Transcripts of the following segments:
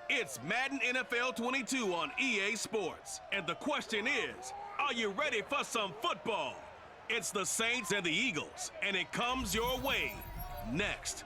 It's Madden NFL 22 on EA Sports. And the question is, are you ready for some football? It's the Saints and the Eagles, and it comes your way next.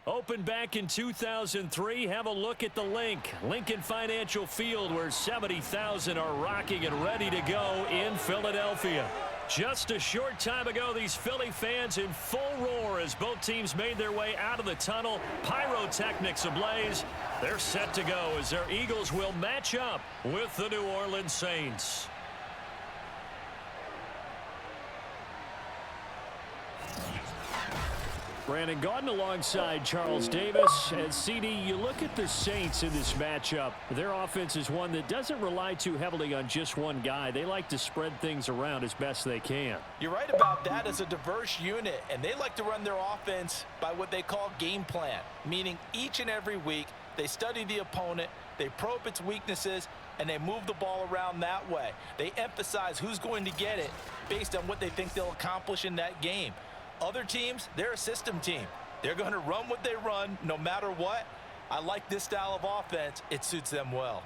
Opened back in 2003, have a look at the link. Lincoln Financial Field, where 70,000 are rocking and ready to go in Philadelphia. Just a short time ago, these Philly fans in full roar as both teams made their way out of the tunnel. Pyrotechnics ablaze. They're set to go as their Eagles will match up with the New Orleans Saints. Brandon Gaudin alongside Charles Davis. And CD, you look at the Saints in this matchup. Their offense is one that doesn't rely too heavily on just one guy. They like to spread things around as best they can. You're right about that. As a diverse unit, and they like to run their offense by what they call game plan, meaning each and every week they study the opponent, they probe its weaknesses, and they move the ball around that way. They emphasize who's going to get it based on what they think they'll accomplish in that game. Other teams, they're a system team. They're going to run what they run no matter what. I like this style of offense. It suits them well.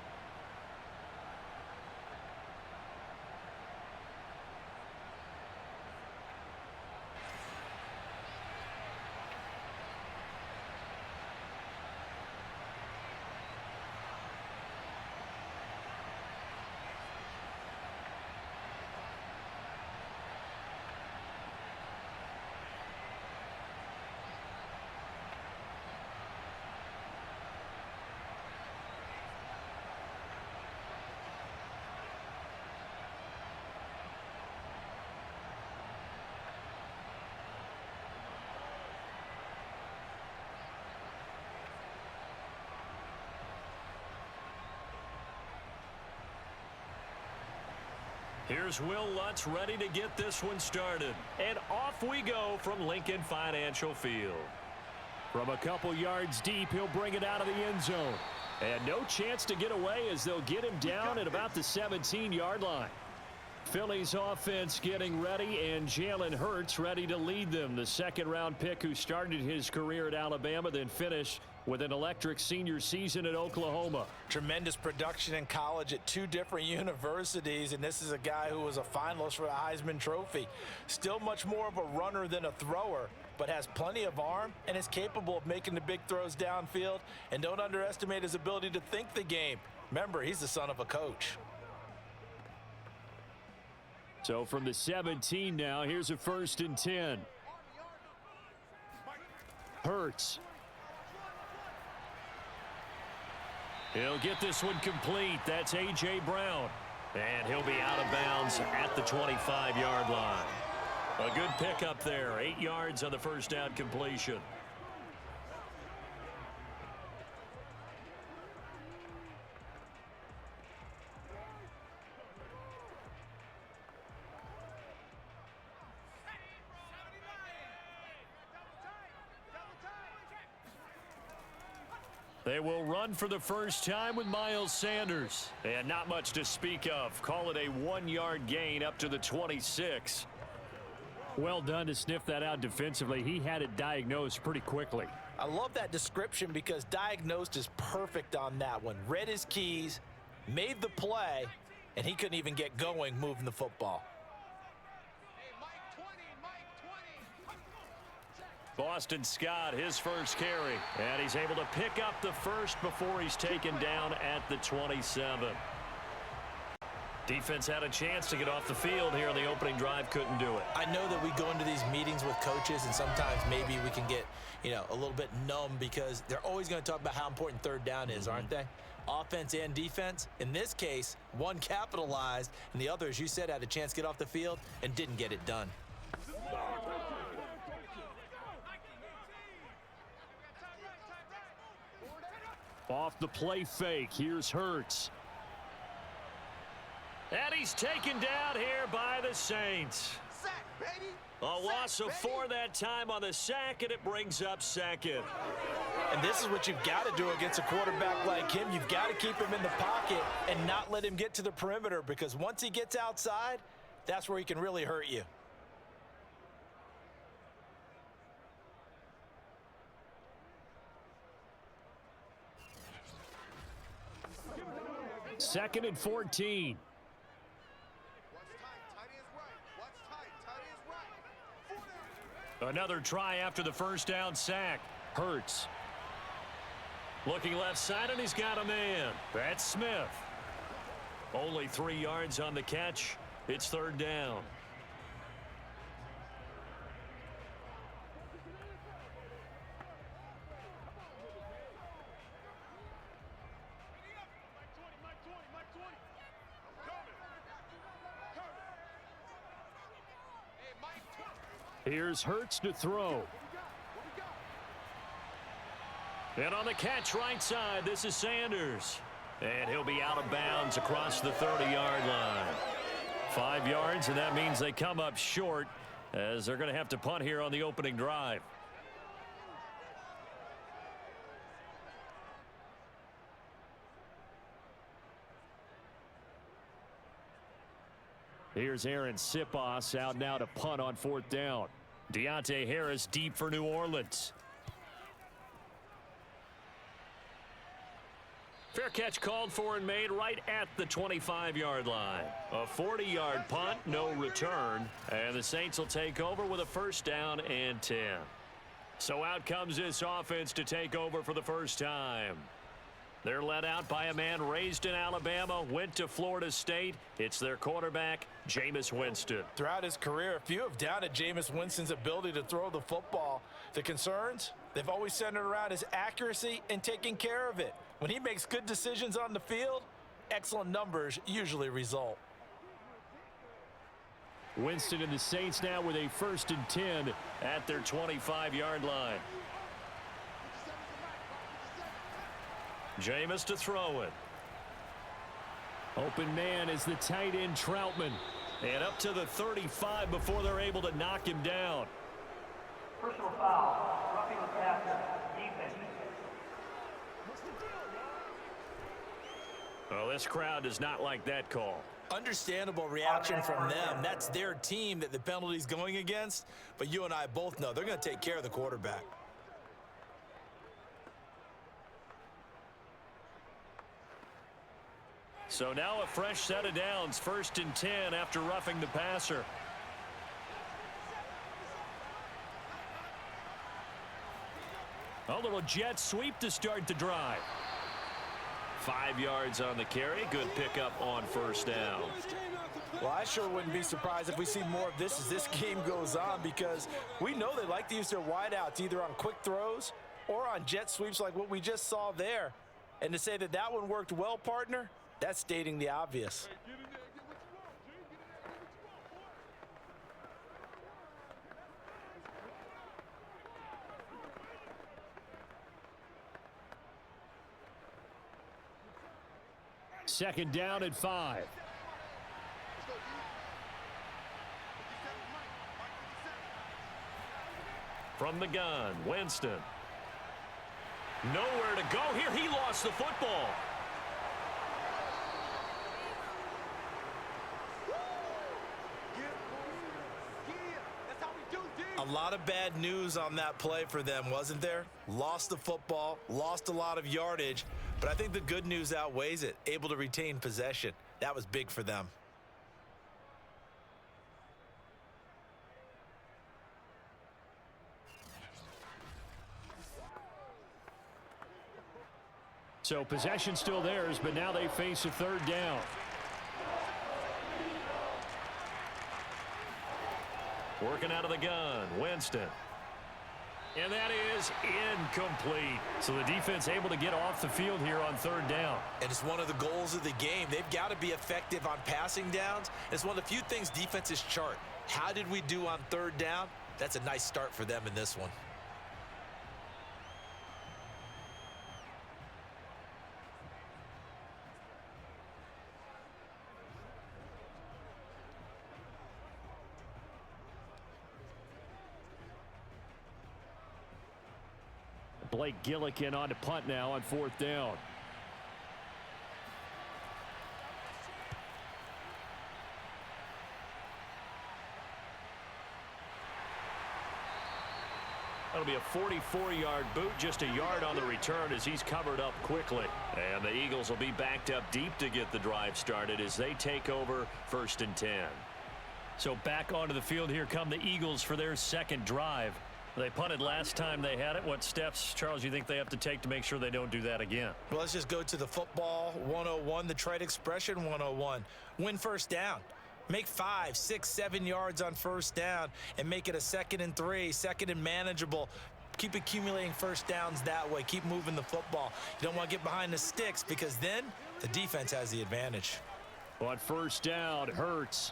Here's Will Lutz ready to get this one started. And off we go from Lincoln Financial Field. From a couple yards deep, he'll bring it out of the end zone. And no chance to get away as they'll get him down at about the 17-yard line. Philly's offense getting ready, and Jalen Hurts ready to lead them. The second-round pick who started his career at Alabama, then finished with an electric senior season at Oklahoma. Tremendous production in college at two different universities, and this is a guy who was a finalist for the Heisman Trophy. Still much more of a runner than a thrower, but has plenty of arm and is capable of making the big throws downfield. And don't underestimate his ability to think the game. Remember, he's the son of a coach. So from the 17 now, here's a 1st and 10. Hurts. He'll get this one complete. That's A.J. Brown. And he'll be out of bounds at the 25-yard line. A good pickup there. 8 yards on the first down completion. They will run for the first time with Miles Sanders. And not much to speak of. Call it a 1-yard gain up to the 26. Well done to sniff that out defensively. He had it diagnosed pretty quickly. I love that description because diagnosed is perfect on that one. Read his keys, made the play, and he couldn't even get going moving the football. Boston Scott, his first carry. And he's able to pick up the first before he's taken down at the 27. Defense had a chance to get off the field here on the opening drive, couldn't do it. I know that we go into these meetings with coaches, and sometimes maybe we can get, a little bit numb because they're always going to talk about how important third down is, aren't they? Offense and defense. In this case, one capitalized, and the other, as you said, had a chance to get off the field and didn't get it done. Off the play fake, here's Hurts. And he's taken down here by the Saints. Sack, baby. A loss of 4 that time on the sack, and it brings up second. And this is what you've got to do against a quarterback like him. You've got to keep him in the pocket and not let him get to the perimeter, because once he gets outside, that's where he can really hurt you. Second and 14. Another try after the first down sack. Hurts. Looking left side, and he's got a man. That's Smith. Only 3 yards on the catch. It's third down. Here's Hurts to throw. And on the catch right side, this is Sanders. And he'll be out of bounds across the 30-yard line. 5 yards, and that means they come up short as they're going to have to punt here on the opening drive. Here's Aaron Sipos out now to punt on fourth down. Deontay Harris deep for New Orleans. Fair catch called for and made right at the 25-yard line. A 40-yard punt, no return. And the Saints will take over with a first down and 10. So out comes this offense to take over for the first time. They're led out by a man raised in Alabama, went to Florida State. It's their quarterback, Jameis Winston. Throughout his career, few have doubted Jameis Winston's ability to throw the football. The concerns, they've always centered around his accuracy and taking care of it. When he makes good decisions on the field, excellent numbers usually result. Winston and the Saints now with a 1st and 10 at their 25-yard line. Jameis to throw it. Open man is the tight end Troutman. And up to the 35 before they're able to knock him down. Personal foul, roughing the passer, defense. Well, this crowd does not like that call. Understandable reaction from them. That's their team that the penalty's going against. But you and I both know they're going to take care of the quarterback. So now a fresh set of downs, 1st and 10 after roughing the passer. A little jet sweep to start the drive. 5 yards on the carry. Good pickup on first down. Well, I sure wouldn't be surprised if we see more of this as this game goes on, because we know they like to use their wideouts either on quick throws or on jet sweeps like what we just saw there. And to say that that one worked well, partner, that's stating the obvious. Second down at 5. From the gun, Winston. Nowhere to go here. He lost the football. A lot of bad news on that play for them, wasn't there? Lost the football, lost a lot of yardage, but I think the good news outweighs it. Able to retain possession. That was big for them. So possession still theirs, but now they face a third down. Working out of the gun, Winston. And that is incomplete. So the defense able to get off the field here on third down. And it's one of the goals of the game. They've got to be effective on passing downs. It's one of the few things defenses chart. How did we do on third down? That's a nice start for them in this one. Blake Gillikin on to punt now on fourth down. That'll be a 44-yard boot, just a yard on the return as he's covered up quickly. And the Eagles will be backed up deep to get the drive started as they take over 1st and 10. So back onto the field, here come the Eagles for their second drive. They punted last time they had it. What steps, Charles, you think they have to take to make sure they don't do that again? Well, let's just go to the football 101, the trade expression 101. Win first down. Make 5, 6, 7 yards on first down and make it a 2nd and 3, 2nd and manageable. Keep accumulating first downs that way. Keep moving the football. You don't want to get behind the sticks because then the defense has the advantage. On first down, Hurts.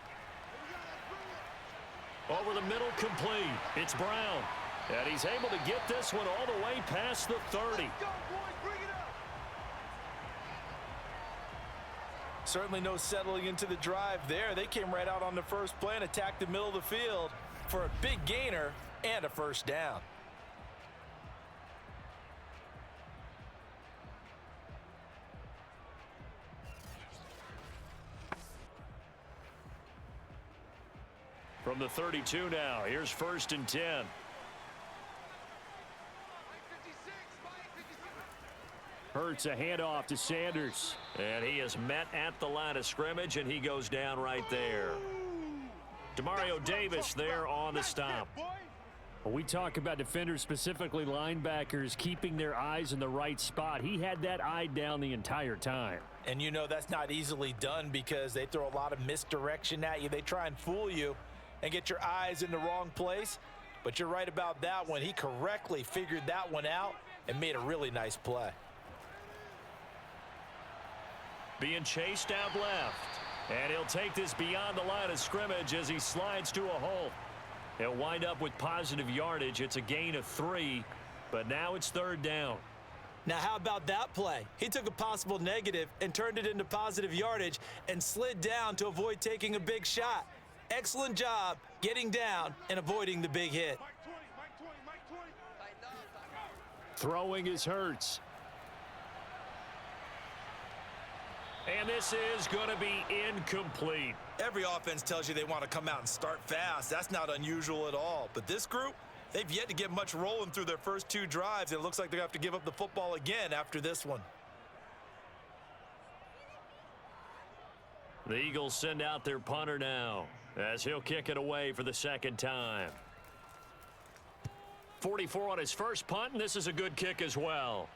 Over the middle, complete. It's Brown. And he's able to get this one all the way past the 30. Certainly no settling into the drive there. They came right out on the first play and attacked the middle of the field for a big gainer and a first down. From the 32 now, here's 1st and 10. Hurts a handoff to Sanders. And he is met at the line of scrimmage, and he goes down right there. Demario Davis there on the stop. When we talk about defenders, specifically linebackers, keeping their eyes in the right spot, he had that eye down the entire time. And you know that's not easily done because they throw a lot of misdirection at you. They try and fool you and get your eyes in the wrong place. But you're right about that one. He correctly figured that one out and made a really nice play. Being chased out left. And he'll take this beyond the line of scrimmage as he slides to a hole. He'll wind up with positive yardage. It's a gain of 3, but now it's 3rd down. Now, how about that play? He took a possible negative and turned it into positive yardage and slid down to avoid taking a big shot. Excellent job getting down and avoiding the big hit. Throwing is Hurts. And this is going to be incomplete. Every offense tells you they want to come out and start fast. That's not unusual at all. But this group, they've yet to get much rolling through their first 2 drives. It looks like they're going to have to give up the football again after this one. The Eagles send out their punter now as he'll kick it away for the 2nd time. 44 on his first punt, and this is a good kick as well.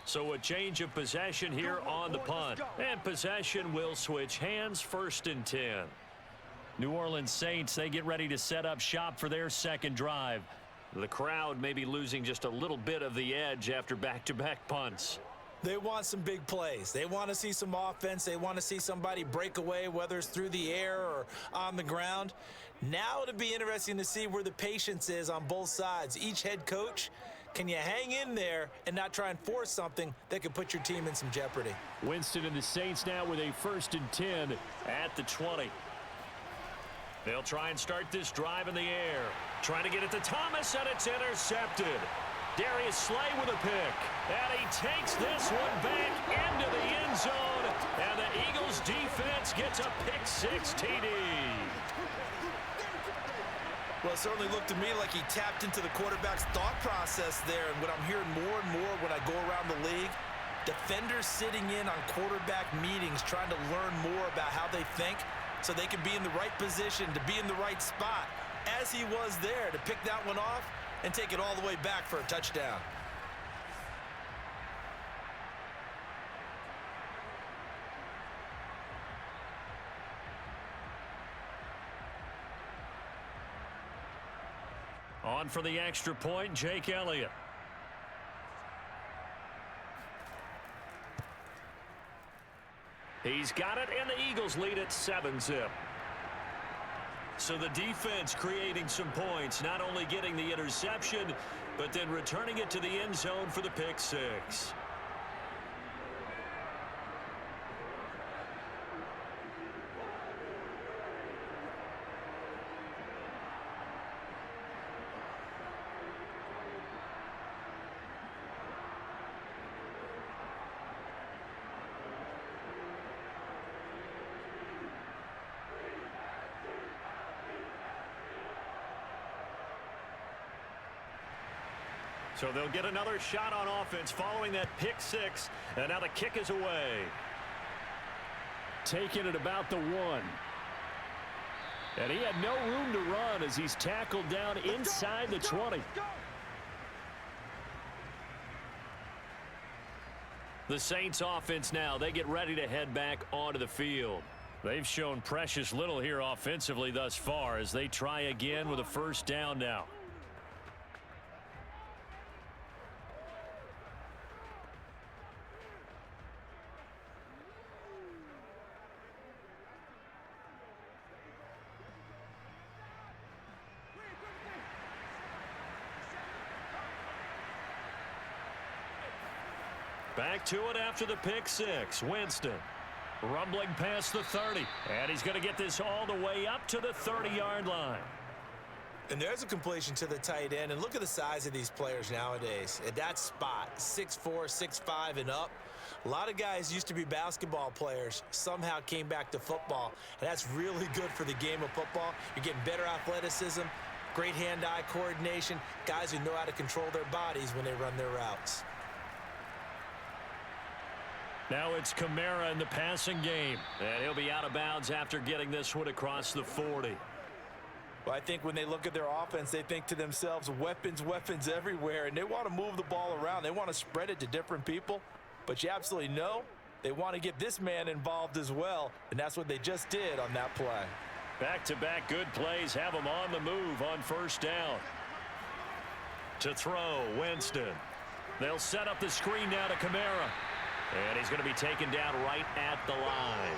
So a change of possession here on the punt. And possession will switch hands, 1st and 10. New Orleans Saints, they get ready to set up shop for their second drive. The crowd may be losing just a little bit of the edge after back-to-back punts. They want some big plays. They want to see some offense. They want to see somebody break away, whether it's through the air or on the ground. Now it'll be interesting to see where the patience is on both sides. Each head coach, can you hang in there and not try and force something that could put your team in some jeopardy? Winston and the Saints now with a 1st and 10 at the 20. They'll try and start this drive in the air. Trying to get it to Thomas, and it's intercepted. Darius Slay with a pick. And he takes this one back into the end zone. And the Eagles defense gets a pick-6 TD. Well, it certainly looked to me like he tapped into the quarterback's thought process there. And what I'm hearing more and more when I go around the league, defenders sitting in on quarterback meetings trying to learn more about how they think so they can be in the right position, to be in the right spot, as he was there, to pick that one off and take it all the way back for a touchdown. On for the extra point, Jake Elliott. He's got it, and the Eagles lead at 7-zip. So the defense creating some points, not only getting the interception, but then returning it to the end zone for the pick-6. So they'll get another shot on offense following that pick six. And now the kick is away. Taking it about the 1. And he had no room to run as he's tackled down inside the 20. The Saints offense now, they get ready to head back onto the field. They've shown precious little here offensively thus far as they try again with a first down now. Back to it after the pick six. Winston rumbling past the 30. And he's going to get this all the way up to the 30-yard line. And there's a completion to the tight end. And look at the size of these players nowadays. At that spot, 6'4", 6'5", and up. A lot of guys used to be basketball players, somehow came back to football. And that's really good for the game of football. You're getting better athleticism, great hand-eye coordination, guys who know how to control their bodies when they run their routes. Now it's Kamara in the passing game. And he'll be out of bounds after getting this one across the 40. Well, I think when they look at their offense, they think to themselves, weapons, weapons everywhere, and they want to move the ball around. They want to spread it to different people. But you absolutely know they want to get this man involved as well, and that's what they just did on that play. Back-to-back good plays have him on the move on first down. To throw, Winston. They'll set up the screen now to Kamara. And he's going to be taken down right at the line.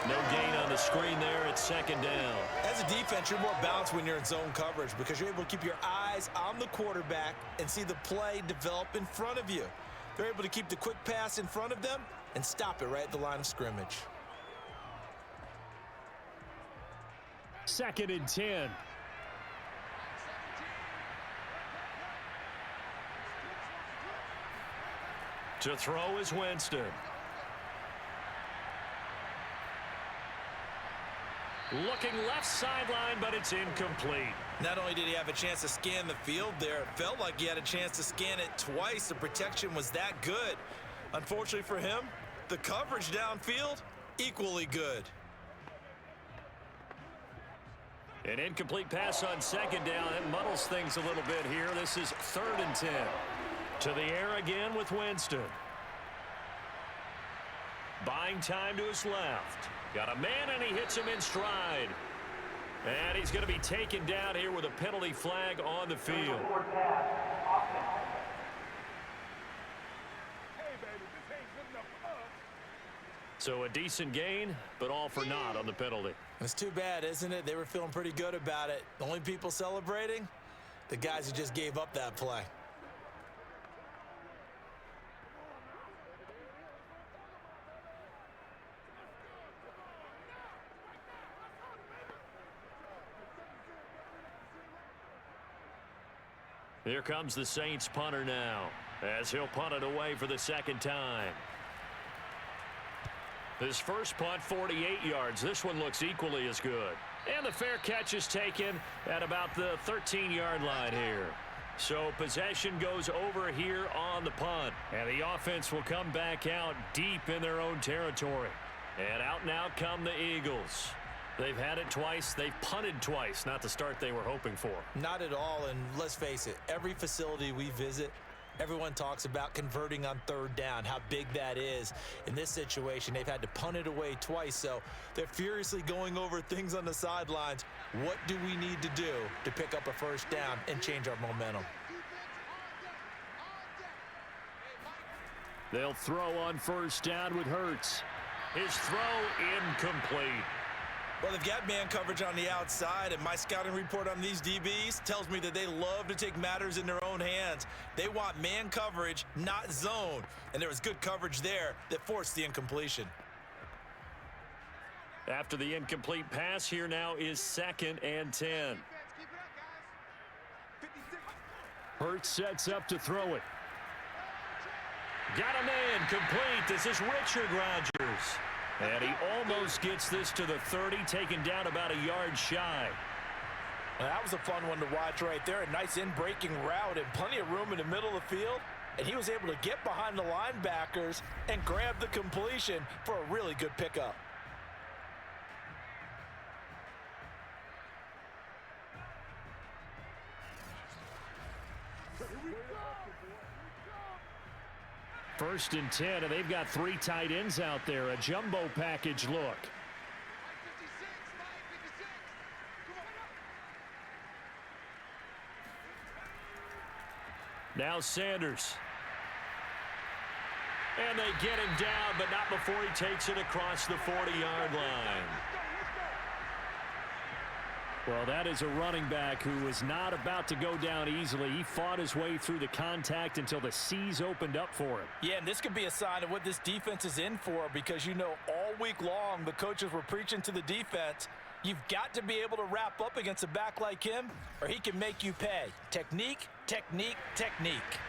No gain on the screen there. It's second down. As a defense, you're more balanced when you're in zone coverage because you're able to keep your eyes on the quarterback and see the play develop in front of you. They're able to keep the quick pass in front of them and stop it right at the line of scrimmage. 2nd and 10. To throw is Winston. Looking left sideline, but it's incomplete. Not only did he have a chance to scan the field there, it felt like he had a chance to scan it twice. The protection was that good. Unfortunately for him, the coverage downfield, equally good. An incomplete pass on second down. It muddles things a little bit here. This is 3rd and 10. To the air again with Winston. Buying time to his left. Got a man, and he hits him in stride. And he's going to be taken down here with a penalty flag on the field. So a decent gain, but all for naught on the penalty. It's too bad, isn't it? They were feeling pretty good about it. The only people celebrating, the guys who just gave up that play. Here comes the Saints punter now, as he'll punt it away for the second time. His first punt, 48 yards. This one looks equally as good. And the fair catch is taken at about the 13-yard line here. So possession goes over here on the punt. And the offense will come back out deep in their own territory. And out now come the Eagles. They've had it twice. They've punted twice. Not the start they were hoping for. Not at all, and let's face it, every facility we visit, everyone talks about converting on 3rd down, how big that is. In this situation, they've had to punt it away twice, so they're furiously going over things on the sidelines. What do we need to do to pick up a first down and change our momentum? They'll throw on first down with Hurts. His throw incomplete. Well, they've got man coverage on the outside, and my scouting report on these DBs tells me that they love to take matters in their own hands. They want man coverage, not zone. And there was good coverage there that forced the incompletion. After the incomplete pass, here now is 2nd and 10. Hurts sets up to throw it. Got a man complete. This is Richard Rodgers. And he almost gets this to the 30, taken down about a yard shy. Well, that was a fun one to watch right there. A nice in-breaking route and plenty of room in the middle of the field. And he was able to get behind the linebackers and grab the completion for a really good pickup. First and 10, and they've got 3 tight ends out there. A jumbo package look. Now Sanders. And they get him down, but not before he takes it across the 40-yard line. Well, that is a running back who was not about to go down easily. He fought his way through the contact until the seas opened up for him. Yeah, and this could be a sign of what this defense is in for, because you know all week long the coaches were preaching to the defense, you've got to be able to wrap up against a back like him or he can make you pay. Technique, technique, technique.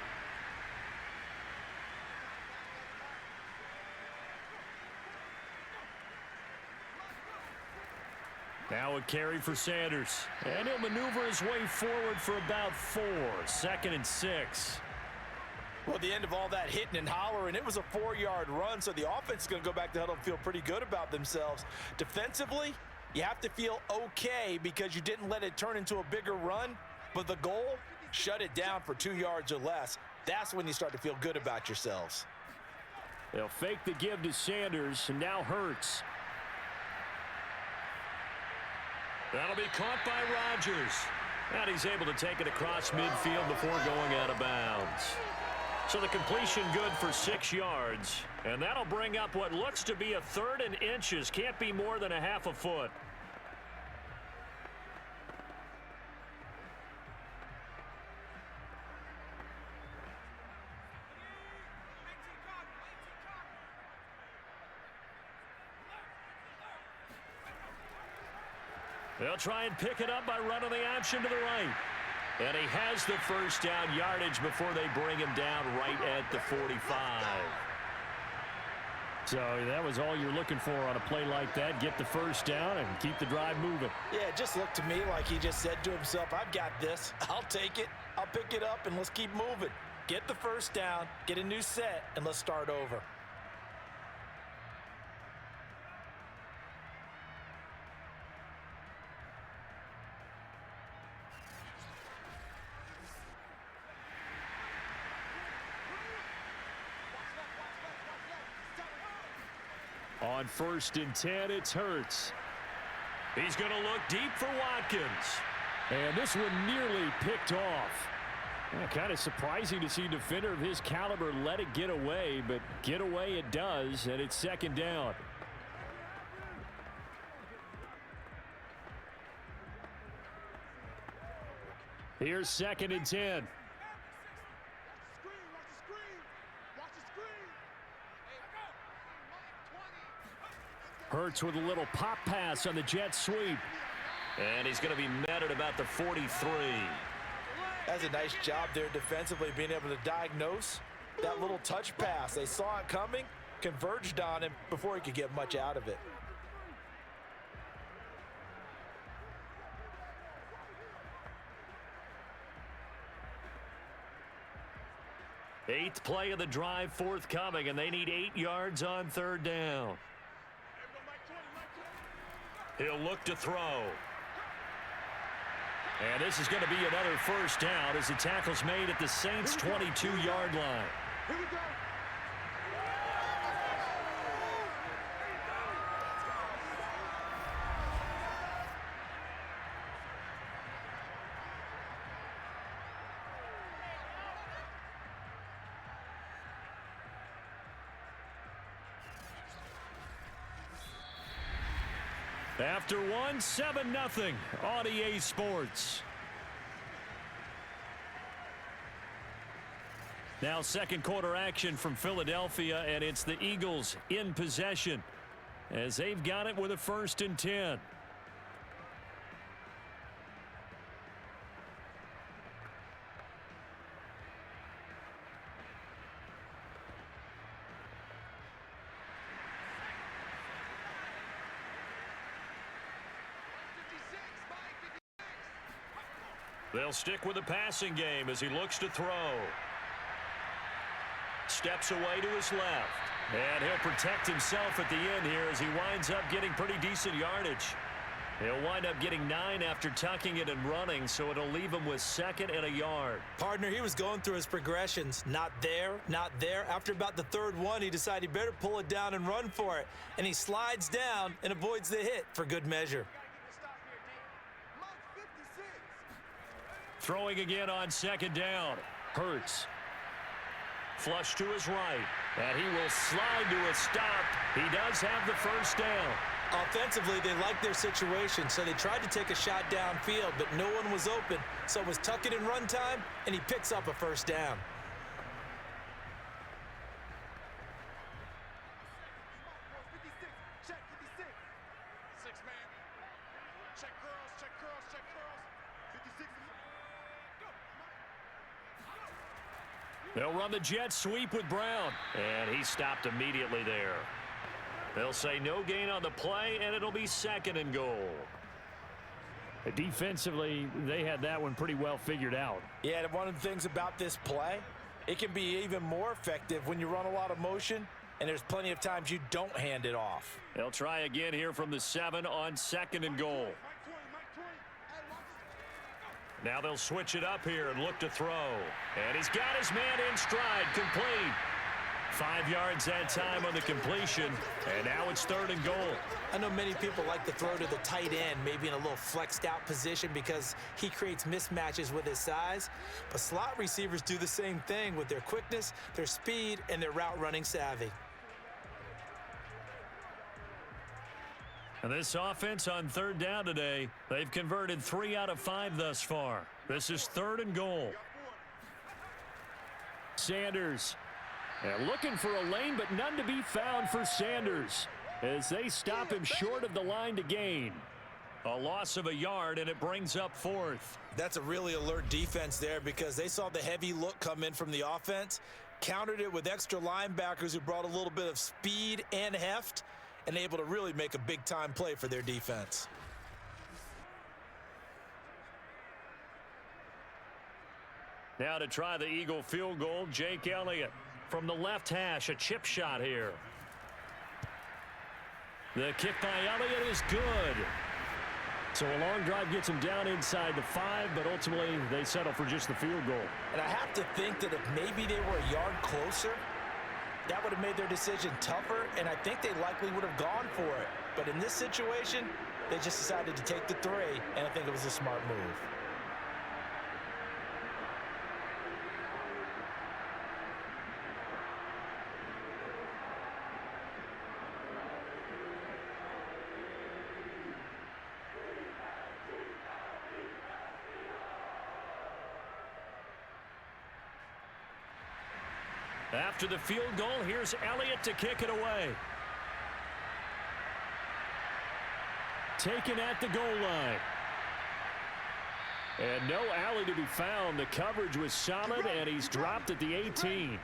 Now a carry for Sanders. And he'll maneuver his way forward for about 4. 2nd and 6. Well, the end of all that hitting and hollering, it was a 4-yard run, so the offense is going to go back to huddle and feel pretty good about themselves. Defensively, you have to feel okay because you didn't let it turn into a bigger run, but the goal, shut it down for 2 yards or less. That's when you start to feel good about yourselves. They'll fake the give to Sanders, and now Hurts. That'll be caught by Rodgers. And he's able to take it across midfield before going out of bounds. So the completion good for 6 yards. And that'll bring up what looks to be a 3rd and inches. Can't be more than a half a foot. They'll try and pick it up by running the option to the right. And he has the first down yardage before they bring him down right at the 45. So that was all you're looking for on a play like that. Get the first down and keep the drive moving. Yeah, it just looked to me like he just said to himself, I've got this. I'll take it. I'll pick it up, and let's keep moving. Get the first down, get a new set, and let's start over. On 1st and 10, it's Hurts. He's going to look deep for Watkins. And this one nearly picked off. Kind of surprising to see a defender of his caliber let it get away, but get away it does, and it's 2nd down. Here's 2nd and 10. Hurts with a little pop pass on the jet sweep. And he's going to be met at about the 43. That's a nice job there defensively, being able to diagnose that little touch pass. They saw it coming, converged on him before he could get much out of it. Eighth play of the drive forthcoming, and they need 8 yards on 3rd down. He'll look to throw. And this is going to be another first down as the tackle's made at the Saints' 22-yard line. Here we go. After one, 7-0 on EA Sports. Now 2nd quarter action from Philadelphia, and it's the Eagles in possession as they've got it with a 1st and 10. They'll stick with the passing game as he looks to throw. Steps away to his left. And he'll protect himself at the end here as he winds up getting pretty decent yardage. He'll wind up getting 9 after tucking it and running, so it'll leave him with 2nd and a yard. Partner, he was going through his progressions. Not there, not there. After about the 3rd one, he decided he better pull it down and run for it. And he slides down and avoids the hit for good measure. Throwing again on 2nd down. Hurts. Flush to his right. And he will slide to a stop. He does have the 1st down. Offensively, they liked their situation, so they tried to take a shot downfield, but no one was open. So it was tuck it and run time, and he picks up a 1st down. They'll run the jet sweep with Brown. And he stopped immediately there. They'll say no gain on the play, and it'll be 2nd and goal. Defensively, they had that one pretty well figured out. Yeah, one of the things about this play, it can be even more effective when you run a lot of motion, and there's plenty of times you don't hand it off. They'll try again here from the 7 on 2nd and goal. Now they'll switch it up here and look to throw. And he's got his man in stride, complete. 5 yards that time on the completion, and now it's 3rd and goal. I know many people like to throw to the tight end, maybe in a little flexed out position because he creates mismatches with his size. But slot receivers do the same thing with their quickness, their speed, and their route running savvy. And this offense on 3rd down today, they've converted 3 out of 5 thus far. This is 3rd and goal. Sanders. And looking for a lane, but none to be found for Sanders as they stop him short of the line to gain. A loss of a yard, and it brings up 4th. That's a really alert defense there because they saw the heavy look come in from the offense, countered it with extra linebackers who brought a little bit of speed and heft, and able to really make a big-time play for their defense. Now to try the Eagle field goal, Jake Elliott. From the left hash, a chip shot here. The kick by Elliott is good. So a long drive gets him down inside the 5, but ultimately they settle for just the field goal. And I have to think that if maybe they were a yard closer, that would have made their decision tougher, and I think they likely would have gone for it. But in this situation, they just decided to take the 3, and I think it was a smart move. After the field goal, here's Elliott to kick it away. Taken at the goal line. And no alley to be found. The coverage was solid, and he's dropped at the 18.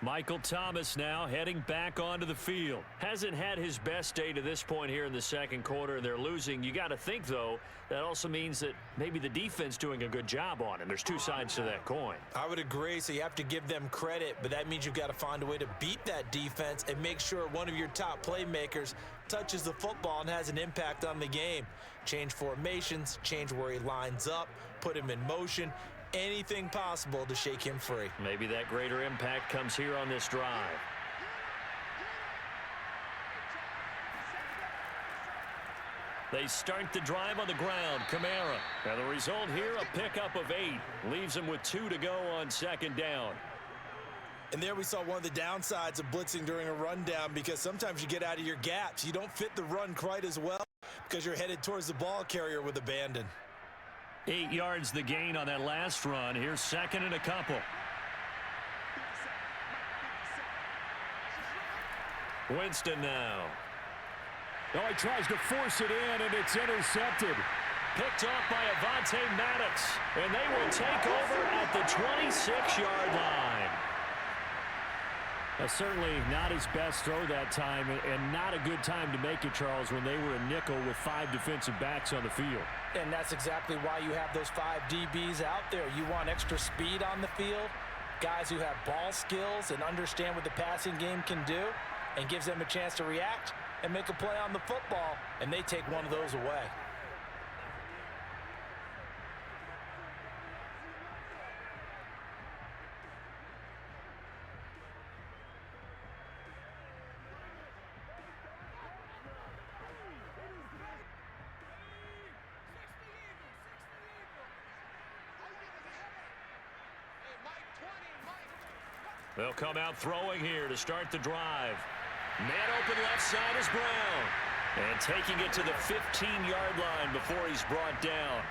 Michael Thomas now heading back onto the field. Hasn't had his best day to this point here in the 2nd quarter. They're losing. You got to think, though, that also means that maybe the defense doing a good job on him. There's 2 sides to that coin. I would agree, so you have to give them credit, but that means you've got to find a way to beat that defense and make sure one of your top playmakers touches the football and has an impact on the game. Change formations, change where he lines up, put him in motion. Anything possible to shake him free. Maybe that greater impact comes here on this drive. They start the drive on the ground. Kamara. And the result here, a pickup of 8. Leaves them with 2 to go on 2nd down. And there we saw one of the downsides of blitzing during a rundown because sometimes you get out of your gaps. You don't fit the run quite as well because you're headed towards the ball carrier with abandon. 8 yards the gain on that last run. Here's 2nd and a couple. Winston now. Oh, he tries to force it in, and it's intercepted. Picked off by Avonte Maddox. And they will take over at the 26-yard line. Certainly not his best throw that time, and not a good time to make it, Charles, when they were a nickel with 5 defensive backs on the field. And that's exactly why you have those 5 DBs out there. You want extra speed on the field, guys who have ball skills and understand what the passing game can do, and gives them a chance to react and make a play on the football, and they take one of those away. They'll come out throwing here to start the drive. Man open left side is Brown. And taking it to the 15-yard line before he's brought down.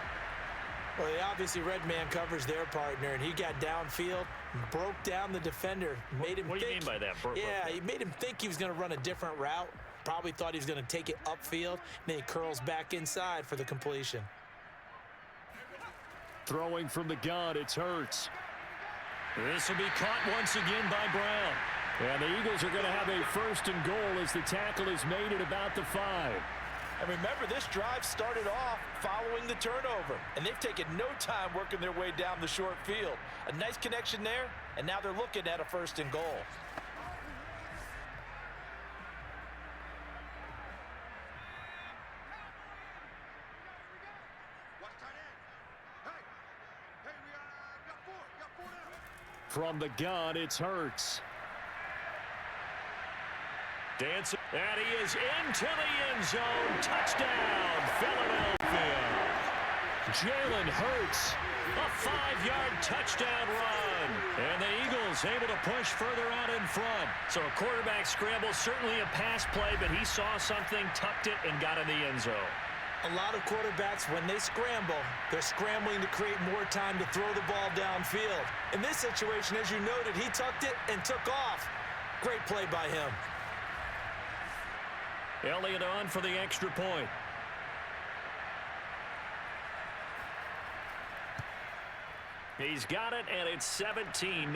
Well, they obviously read man coverage their partner, and he got downfield, broke down the defender, made him think. What do you mean by that? Yeah, he made him think he was going to run a different route. Probably thought he was going to take it upfield, and then he curls back inside for the completion. Throwing from the gun, it's Hurts. This will be caught once again by Brown. And the Eagles are going to have a 1st and goal as the tackle is made at about the 5. And remember, this drive started off following the turnover, and they've taken no time working their way down the short field. A nice connection there, and now they're looking at a 1st and goal. From the gun, it's Hurts. Dancing, and he is into the end zone. Touchdown, Philadelphia. Jalen Hurts, a 5-yard touchdown run. And the Eagles able to push further out in front. So a quarterback scramble, certainly a pass play, but he saw something, tucked it, and got in the end zone. A lot of quarterbacks, when they scramble, they're scrambling to create more time to throw the ball downfield. In this situation, as you noted, he tucked it and took off. Great play by him. Elliott on for the extra point. He's got it, and it's 17-0.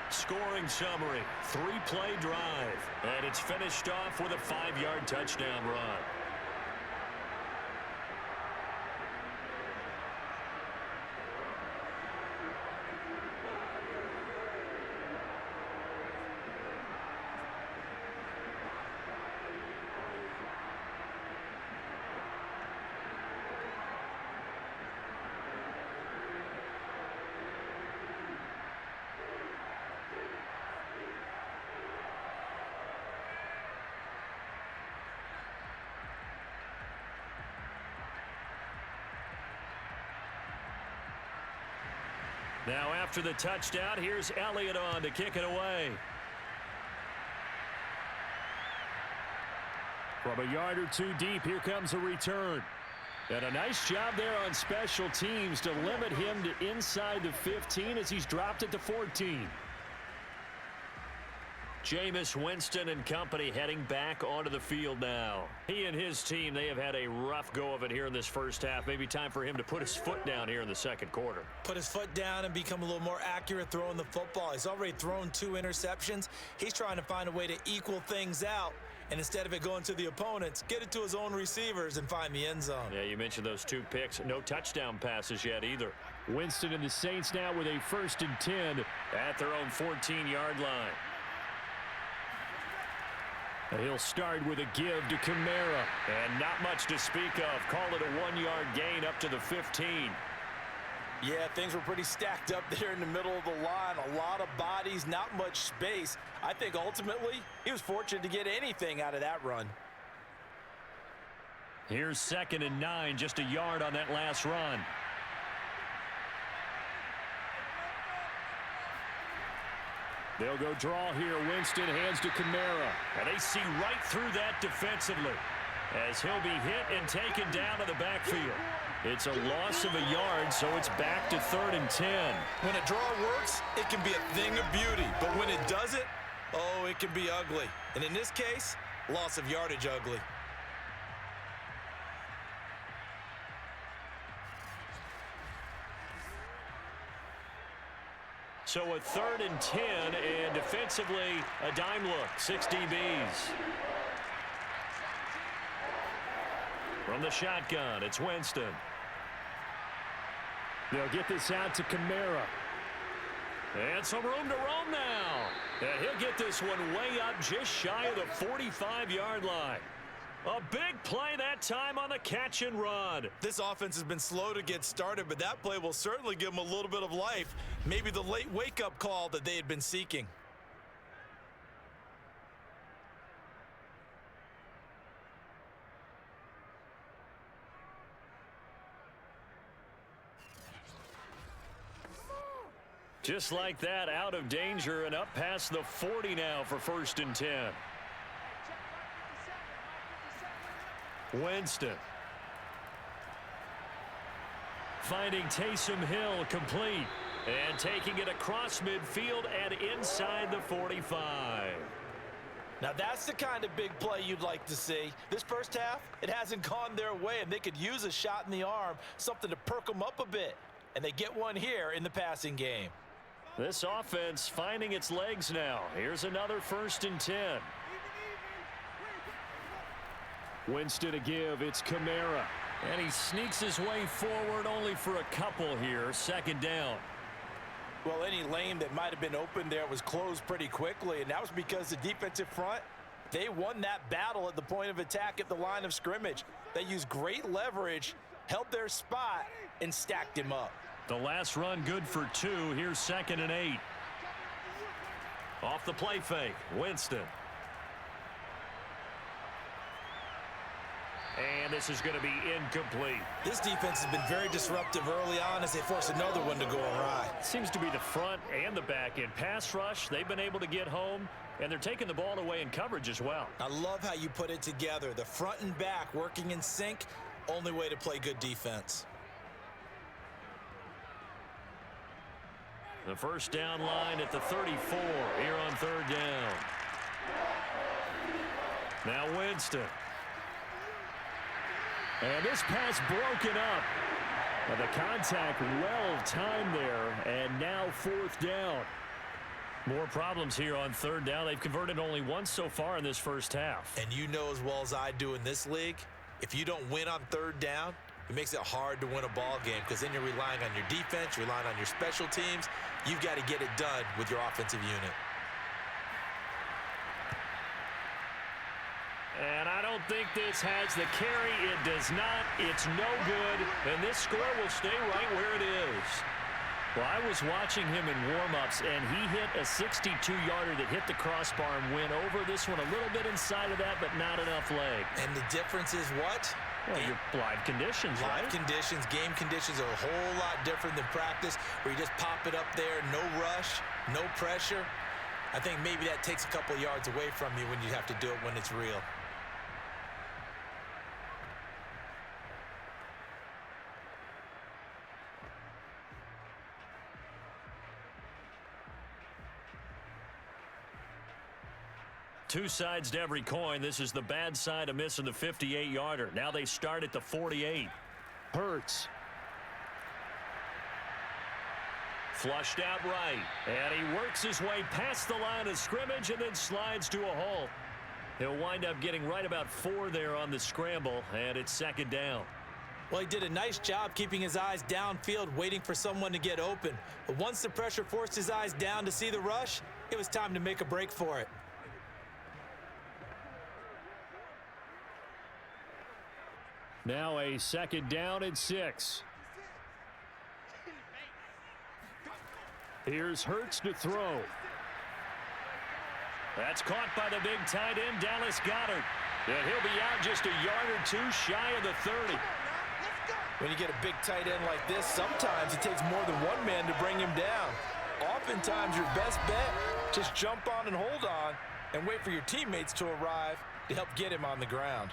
Scoring summary, 3-play drive, and it's finished off with a 5-yard touchdown run. Now after the touchdown, here's Elliott on to kick it away. From a yard or 2 deep, here comes a return. And a nice job there on special teams to limit him to inside the 15 as he's dropped at the 14. Jameis Winston and company heading back onto the field now. He and his team, they have had a rough go of it here in this first half. Maybe time for him to put his foot down here in the second quarter. Put his foot down and become a little more accurate throwing the football. He's already thrown 2 interceptions. He's trying to find a way to equal things out. And instead of it going to the opponents, get it to his own receivers and find the end zone. Yeah, you mentioned those 2 picks. No touchdown passes yet either. Winston and the Saints now with a 1st and 10 at their own 14-yard line. He'll start with a give to Kamara. And not much to speak of. Call it a 1-yard gain up to the 15. Yeah, things were pretty stacked up there in the middle of the line. A lot of bodies, not much space. I think ultimately he was fortunate to get anything out of that run. Here's 2nd and 9, just a yard on that last run. They'll go draw here. Winston hands to Kamara. And they see right through that defensively as he'll be hit and taken down to the backfield. It's a loss of a yard, so it's back to 3rd and 10. When a draw works, it can be a thing of beauty. But when it doesn't, oh, it can be ugly. And in this case, loss of yardage ugly. So a 3rd and 10, and defensively, a dime look, 6 DBs. From the shotgun, it's Winston. They'll get this out to Kamara. And some room to roam now. And he'll get this one way up just shy of the 45-yard line. A big play that time on the catch and run. This offense has been slow to get started, but that play will certainly give them a little bit of life. Maybe the late wake-up call that they had been seeking. Just like that, out of danger and up past the 40 now for 1st and 10. Winston. Finding Taysom Hill complete. And taking it across midfield and inside the 45. Now that's the kind of big play you'd like to see. This first half, it hasn't gone their way, and they could use a shot in the arm, something to perk them up a bit. And they get one here in the passing game. This offense finding its legs now. Here's another 1st and 10. Winston to give. It's Kamara. And he sneaks his way forward only for a couple here. 2nd down. Well, any lane that might have been open there was closed pretty quickly, and that was because the defensive front, they won that battle at the point of attack at the line of scrimmage. They used great leverage, held their spot, and stacked him up. The last run good for 2. Here's 2nd and 8. Off the play fake, Winston. And this is going to be incomplete. This defense has been very disruptive early on as they force another one to go awry. Seems to be the front and the back end. Pass rush, they've been able to get home, and they're taking the ball away in coverage as well. I love how you put it together. The front and back working in sync, only way to play good defense. The 1st down line at the 34 here on 3rd down. Now Winston. And this pass broken up. The contact well timed there, and now 4th down. More problems here on 3rd down. They've converted only once so far in this first half. And you know as well as I do in this league, if you don't win on 3rd down, it makes it hard to win a ball game because then you're relying on your defense, you're relying on your special teams. You've got to get it done with your offensive unit. And I don't think this has the carry. It does not. It's no good. And this score will stay right where it is. Well, I was watching him in warm-ups, and he hit a 62-yarder that hit the crossbar and went over. This one a little bit inside of that, but not enough leg. And the difference is what? Well, your live conditions, right? Live conditions, game conditions are a whole lot different than practice, where you just pop it up there, no rush, no pressure. I think maybe that takes a couple yards away from you when you have to do it when it's real. Two sides to every coin. This is the bad side of missing the 58-yarder. Now they start at the 48. Hurts. Flushed out right. And he works his way past the line of scrimmage and then slides to a halt. He'll wind up getting right about 4 there on the scramble, and it's 2nd down. Well, he did a nice job keeping his eyes downfield, waiting for someone to get open. But once the pressure forced his eyes down to see the rush, it was time to make a break for it. Now a 2nd down and 6. Here's Hurts to throw. That's caught by the big tight end, Dallas Goedert. And he'll be out just a yard or 2 shy of the 30. When you get a big tight end like this, sometimes it takes more than one man to bring him down. Oftentimes, your best bet, just jump on and hold on and wait for your teammates to arrive to help get him on the ground.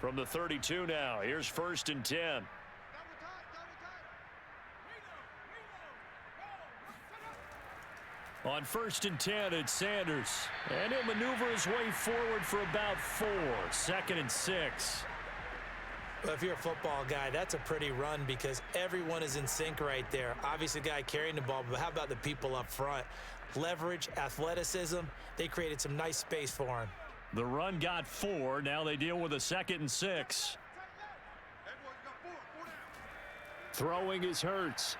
From the 32 now, here's 1st and 10. On 1st and 10, it's Sanders. And he'll maneuver his way forward for about 4. 2nd and 6. Well, if you're a football guy, that's a pretty run because everyone is in sync right there. Obviously, the guy carrying the ball, but how about the people up front? Leverage, athleticism, they created some nice space for him. The run got 4. Now they deal with a 2nd and 6. Throwing is Hurts.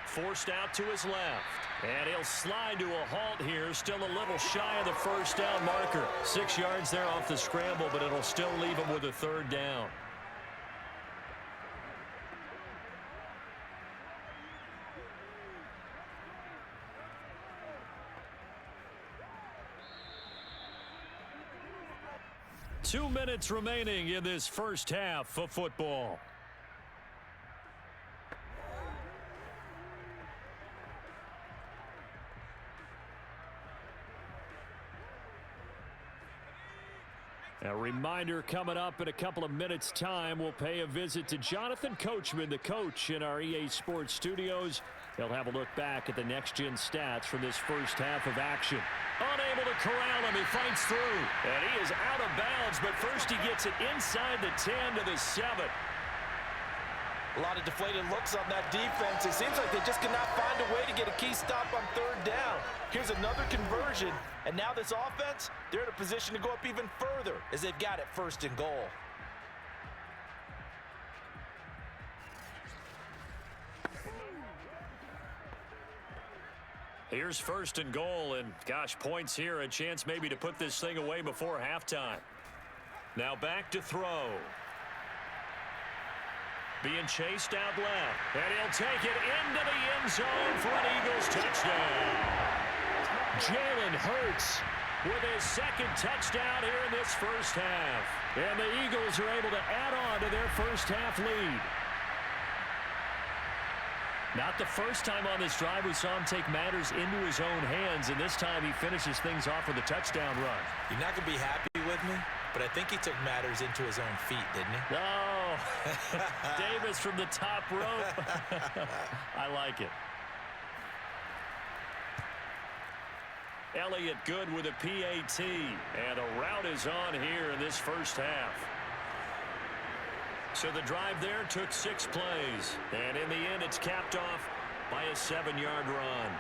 Forced out to his left. And he'll slide to a halt here. Still a little shy of the first down marker. 6 yards there off the scramble, but it'll still leave him with a 3rd down. Two minutes remaining in this first half of football. A reminder coming up in a couple of minutes' time. We'll pay a visit to Jonathan Coachman, the coach in our EA Sports studios. He'll have a look back at the next-gen stats from this first half of action. Unable to corral him. He fights through. And he is out of bounds, but first he gets it inside the 10 to the 7. A lot of deflated looks on that defense. It seems like they just cannot find a way to get a key stop on 3rd down. Here's another conversion, and now this offense, they're in a position to go up even further as they've got it 1st and goal. Here's 1st and goal, and gosh, points here, a chance maybe to put this thing away before halftime. Now back to throw. Being chased out left, and he'll take it into the end zone for an Eagles touchdown. Jalen Hurts with his 2nd touchdown here in this first half. And the Eagles are able to add on to their first half lead. Not the first time on this drive we saw him take matters into his own hands, and this time he finishes things off with a touchdown run. You're not going to be happy with me, but I think he took matters into his own feet, didn't he? No. Davis from the top rope. I like it. Elliott good with a PAT, and a route is on here in this first half. So the drive there took 6 plays, and in the end it's capped off by a 7-yard run.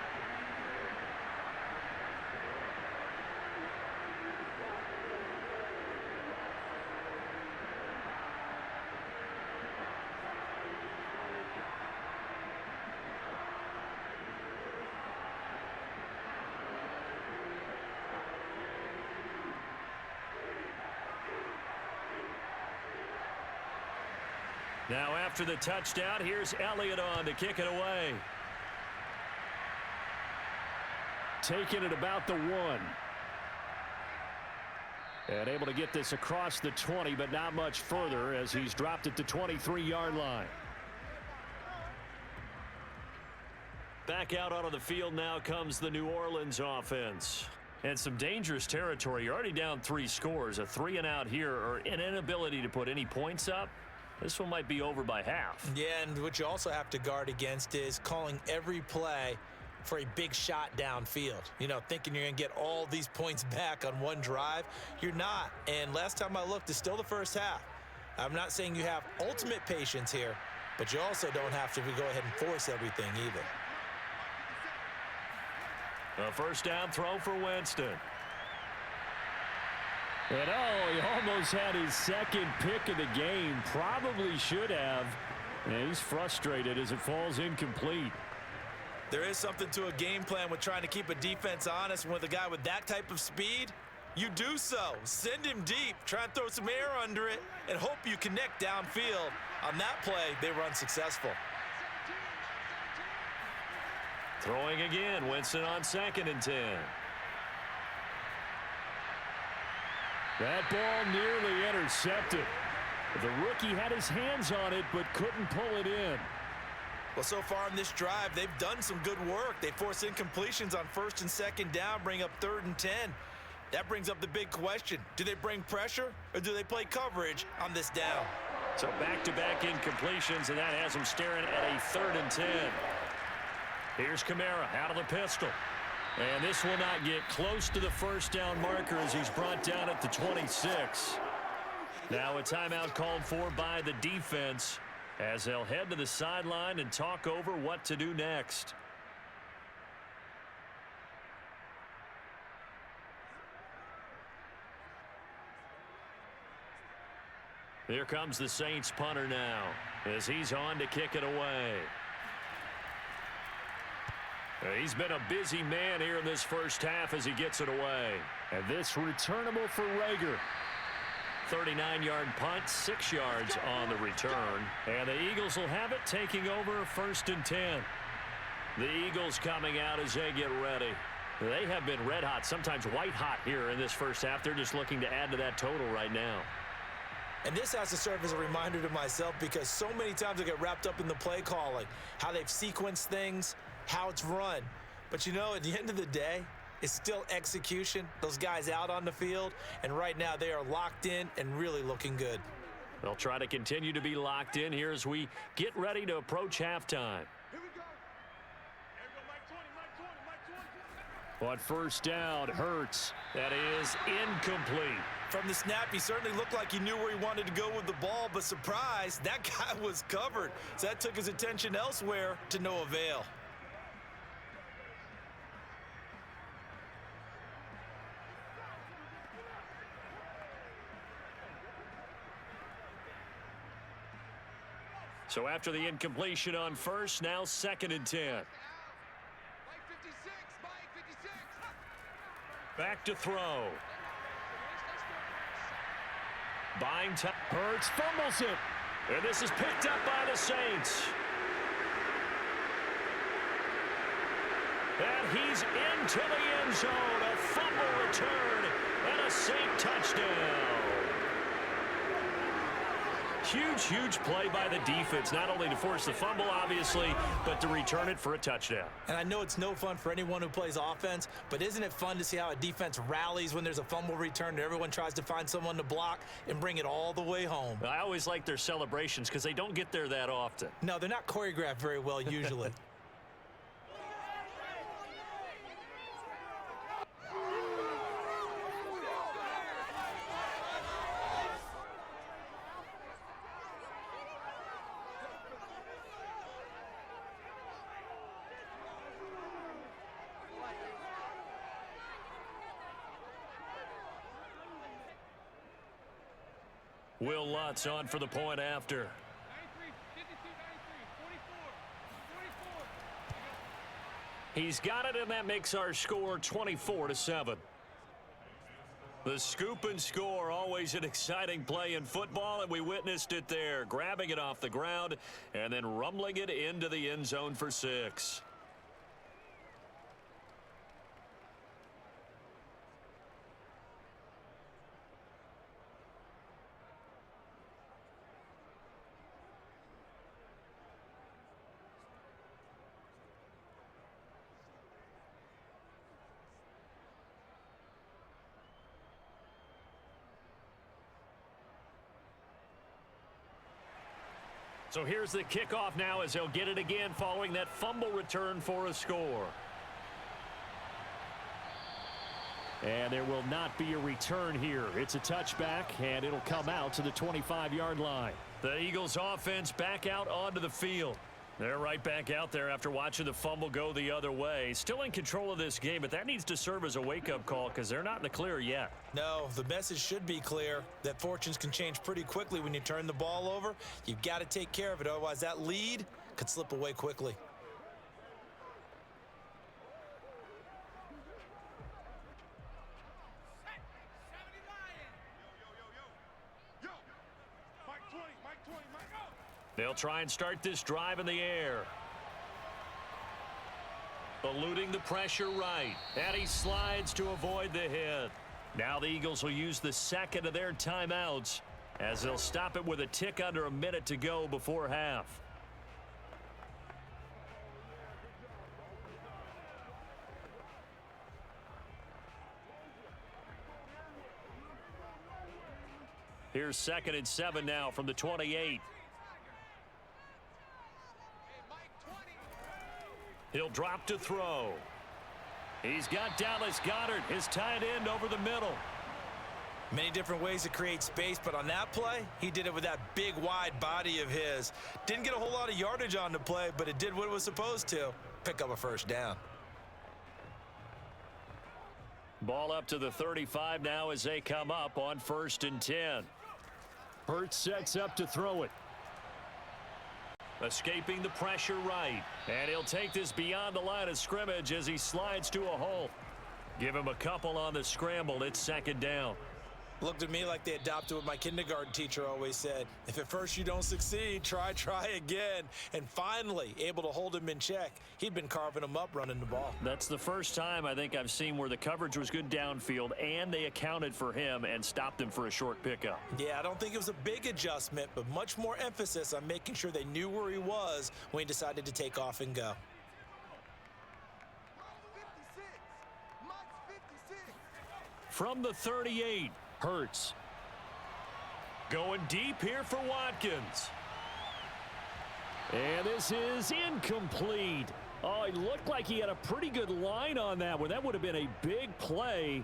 Now after the touchdown, here's Elliott on to kick it away. Taking it about the 1. And able to get this across the 20, but not much further as he's dropped it to 23-yard line. Back out onto the field now comes the New Orleans offense. And some dangerous territory. You're already down 3 scores. A 3-and-out here, or an inability to put any points up. This one might be over by half. Yeah, and what you also have to guard against is calling every play for a big shot downfield. You know, thinking you're going to get all these points back on one drive. You're not. And last time I looked, it's still the first half. I'm not saying you have ultimate patience here, but you also don't have to go ahead and force everything either. A first down throw for Winston. And he almost had his 2nd pick of the game. Probably should have. And he's frustrated as it falls incomplete. There is something to a game plan with trying to keep a defense honest. With a guy with that type of speed, you do so. Send him deep. Try and throw some air under it and hope you connect downfield. On that play, they were unsuccessful. Throwing again. Winston on 2nd and 10. That ball nearly intercepted. The rookie had his hands on it, but couldn't pull it in. Well, so far in this drive, they've done some good work. They force incompletions on 1st and 2nd down, bring up 3rd and 10. That brings up the big question. Do they bring pressure, or do they play coverage on this down? So back-to-back incompletions, and that has them staring at a 3rd and 10. Here's Kamara out of the pistol. And this will not get close to the first down marker as he's brought down at the 26. Now a timeout called for by the defense as they'll head to the sideline and talk over what to do next. Here comes the Saints punter now as he's on to kick it away. He's been a busy man here in this first half as he gets it away. And this returnable for Rager. 39-yard punt, 6 yards on the return. And the Eagles will have it, taking over 1st and 10. The Eagles coming out as they get ready. They have been red hot, sometimes white hot here in this first half. They're just looking to add to that total right now. And this has to serve as a reminder to myself because so many times I get wrapped up in the play calling, how they've sequenced things, how it's run. But, you know, at the end of the day, it's still execution. Those guys out on the field, and right now they are locked in and really looking good. They'll try to continue to be locked in here as we get ready to approach halftime. On first down, Hurts. That is incomplete. From the snap, he certainly looked like he knew where he wanted to go with the ball, but surprise, that guy was covered. So that took his attention elsewhere to no avail. So after the incompletion on first, now 2nd and 10. Back to throw. Buying time. Hurts fumbles it. And this is picked up by the Saints. And he's into the end zone. A fumble return and a Saint touchdown. Huge play by the defense, not only to force the fumble, obviously, but to return it for a touchdown. And I know it's no fun for anyone who plays offense, but isn't it fun to see how a defense rallies when there's a fumble return and everyone tries to find someone to block and bring it all the way home? I always like their celebrations because they don't get there that often. No, they're not choreographed very well usually. Will Lutz on for the point after. He's got it, and that makes our score 24-7. The scoop and score, always an exciting play in football, and we witnessed it there, grabbing it off the ground and then rumbling it into the end zone for 6. So here's the kickoff now as they'll get it again following that fumble return for a score. And there will not be a return here. It's a touchback, and it'll come out to the 25-yard line. The Eagles offense back out onto the field. They're right back out there after watching the fumble go the other way. Still in control of this game, but that needs to serve as a wake-up call because they're not in the clear yet. No, the message should be clear that fortunes can change pretty quickly when you turn the ball over. You've got to take care of it, otherwise that lead could slip away quickly. They'll try and start this drive in the air. Eluding the pressure right. And he slides to avoid the hit. Now the Eagles will use the second of their timeouts as they'll stop it with a tick under a minute to go before half. Here's 2nd and 7 now from the 28. He'll drop to throw. He's got Dallas Goedert, his tight end, over the middle. Many different ways to create space, but on that play, he did it with that big, wide body of his. Didn't get a whole lot of yardage on the play, but it did what it was supposed to. Pick up a first down. Ball up to the 35 now as they come up on 1st and 10. Hurts sets up to throw it. Escaping the pressure right. And he'll take this beyond the line of scrimmage as he slides to a hole. Give him a couple on the scramble. It's 2nd down. Looked at me like they adopted what my kindergarten teacher always said. If at first you don't succeed, try again. And finally, able to hold him in check. He'd been carving him up running the ball. That's the first time I think I've seen where the coverage was good downfield and they accounted for him and stopped him for a short pickup. Yeah, I don't think it was a big adjustment, but much more emphasis on making sure they knew where he was when he decided to take off and go. From the 38, Hurts. Going deep here for Watkins. And this is incomplete. Oh, he looked like he had a pretty good line on that one. That would have been a big play,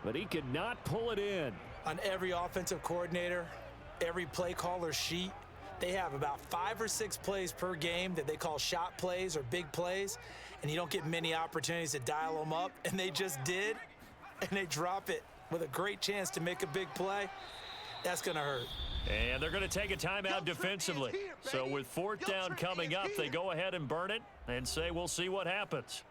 but he could not pull it in. On every offensive coordinator, every play caller sheet, they have about 5 or 6 plays per game that they call shot plays or big plays, and you don't get many opportunities to dial them up, and they just did, and they drop it with a great chance to make a big play. That's going to hurt. And they're going to take a timeout defensively. So with 4th down coming up, they go ahead and burn it and say we'll see what happens.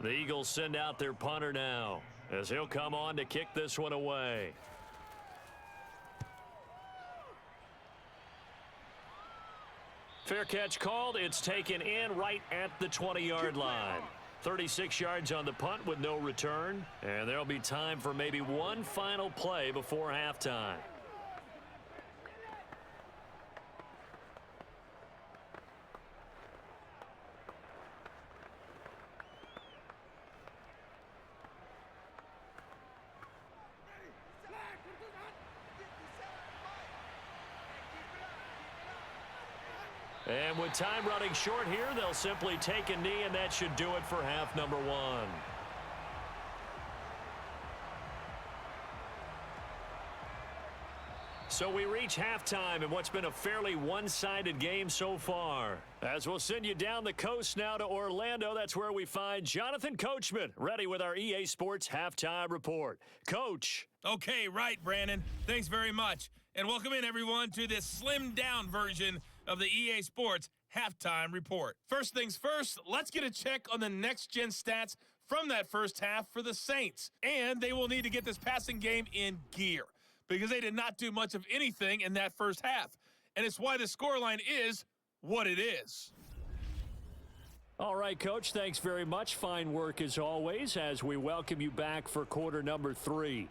The Eagles send out their punter now as he'll come on to kick this one away. Fair catch called. It's taken in right at the 20-yard line. 36 yards on the punt with no return. And there'll be time for maybe one final play before halftime. And with time running short here, they'll simply take a knee, and that should do it for half number 1. So we reach halftime in what's been a fairly one-sided game so far. As we'll send you down the coast now to Orlando, that's where we find Jonathan Coachman, ready with our EA Sports Halftime Report. Coach. Okay, right, Brandon. Thanks very much. And welcome in, everyone, to this slimmed-down version of the EA Sports Halftime Report. First things first, let's get a check on the next-gen stats from that first half for the Saints. And they will need to get this passing game in gear because they did not do much of anything in that first half. And it's why the scoreline is what it is. All right, Coach, thanks very much. Fine work as always as we welcome you back for quarter number 3.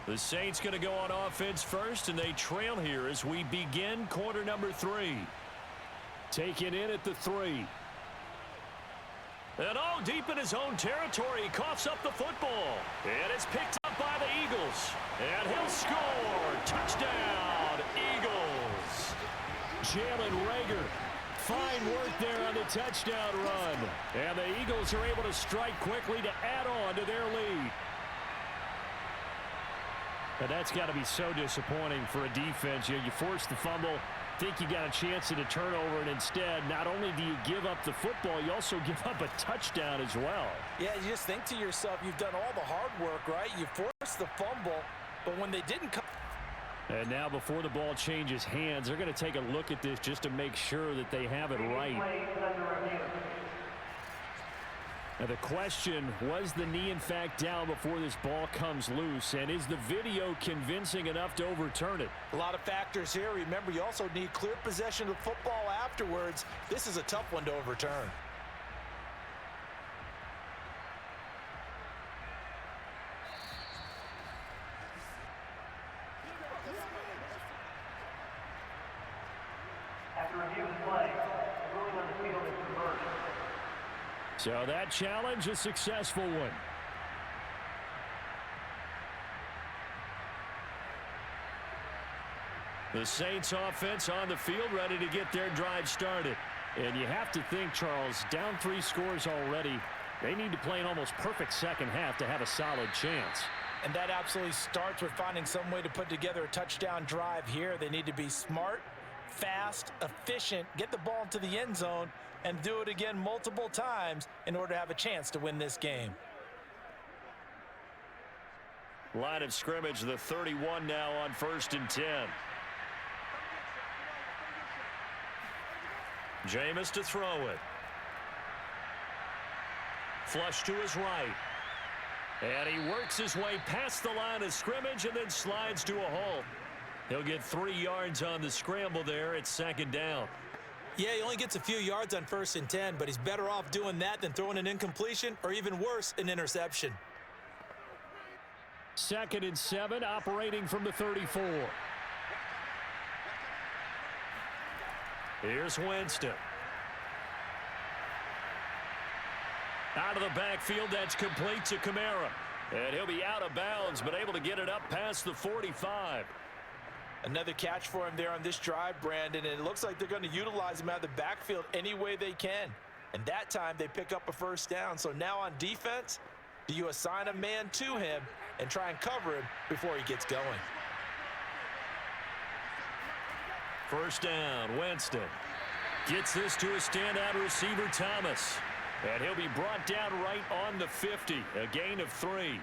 The Saints going to go on offense first, and they trail here as we begin quarter number 3. Taken in at the 3. And all deep in his own territory, he coughs up the football. And it's picked up by the Eagles. And he'll score. Touchdown, Eagles. Jalen Reagor. Fine work there on the touchdown run. And the Eagles are able to strike quickly to add on to their lead. And that's got to be so disappointing for a defense. You force the fumble, think you got a chance at a turnover, and instead, not only do you give up the football, you also give up a touchdown as well. Yeah, you just think to yourself, you've done all the hard work, right? You forced the fumble, but when they didn't come... And now before the ball changes hands, they're going to take a look at this just to make sure that they have it right. Now the question, was the knee in fact down before this ball comes loose? And is the video convincing enough to overturn it? A lot of factors here. Remember, you also need clear possession of the football afterwards. This is a tough one to overturn. After reviewing play, the ruling on the field is reversed. So that challenge, a successful one. The Saints offense on the field, ready to get their drive started. And you have to think, Charles, down 3 scores already. They need to play an almost perfect second half to have a solid chance. And that absolutely starts with finding some way to put together a touchdown drive here. They need to be smart, fast, efficient, get the ball into the end zone, and do it again multiple times in order to have a chance to win this game. Line of scrimmage, the 31 now on 1st and 10. Jameis to throw it. Flush to his right. And he works his way past the line of scrimmage and then slides to a halt. He'll get 3 yards on the scramble there. It's 2nd down. Yeah, he only gets a few yards on 1st and 10, but he's better off doing that than throwing an incompletion or even worse, an interception. 2nd and 7, operating from the 34. Here's Winston. Out of the backfield, that's complete to Kamara. And he'll be out of bounds, but able to get it up past the 45. Another catch for him there on this drive, Brandon, and it looks like they're going to utilize him out of the backfield any way they can. And that time they pick up a 1st down. So now on defense, do you assign a man to him and try and cover him before he gets going? 1st down, Winston. Gets this to a standout receiver, Thomas. And he'll be brought down right on the 50, a gain of 3.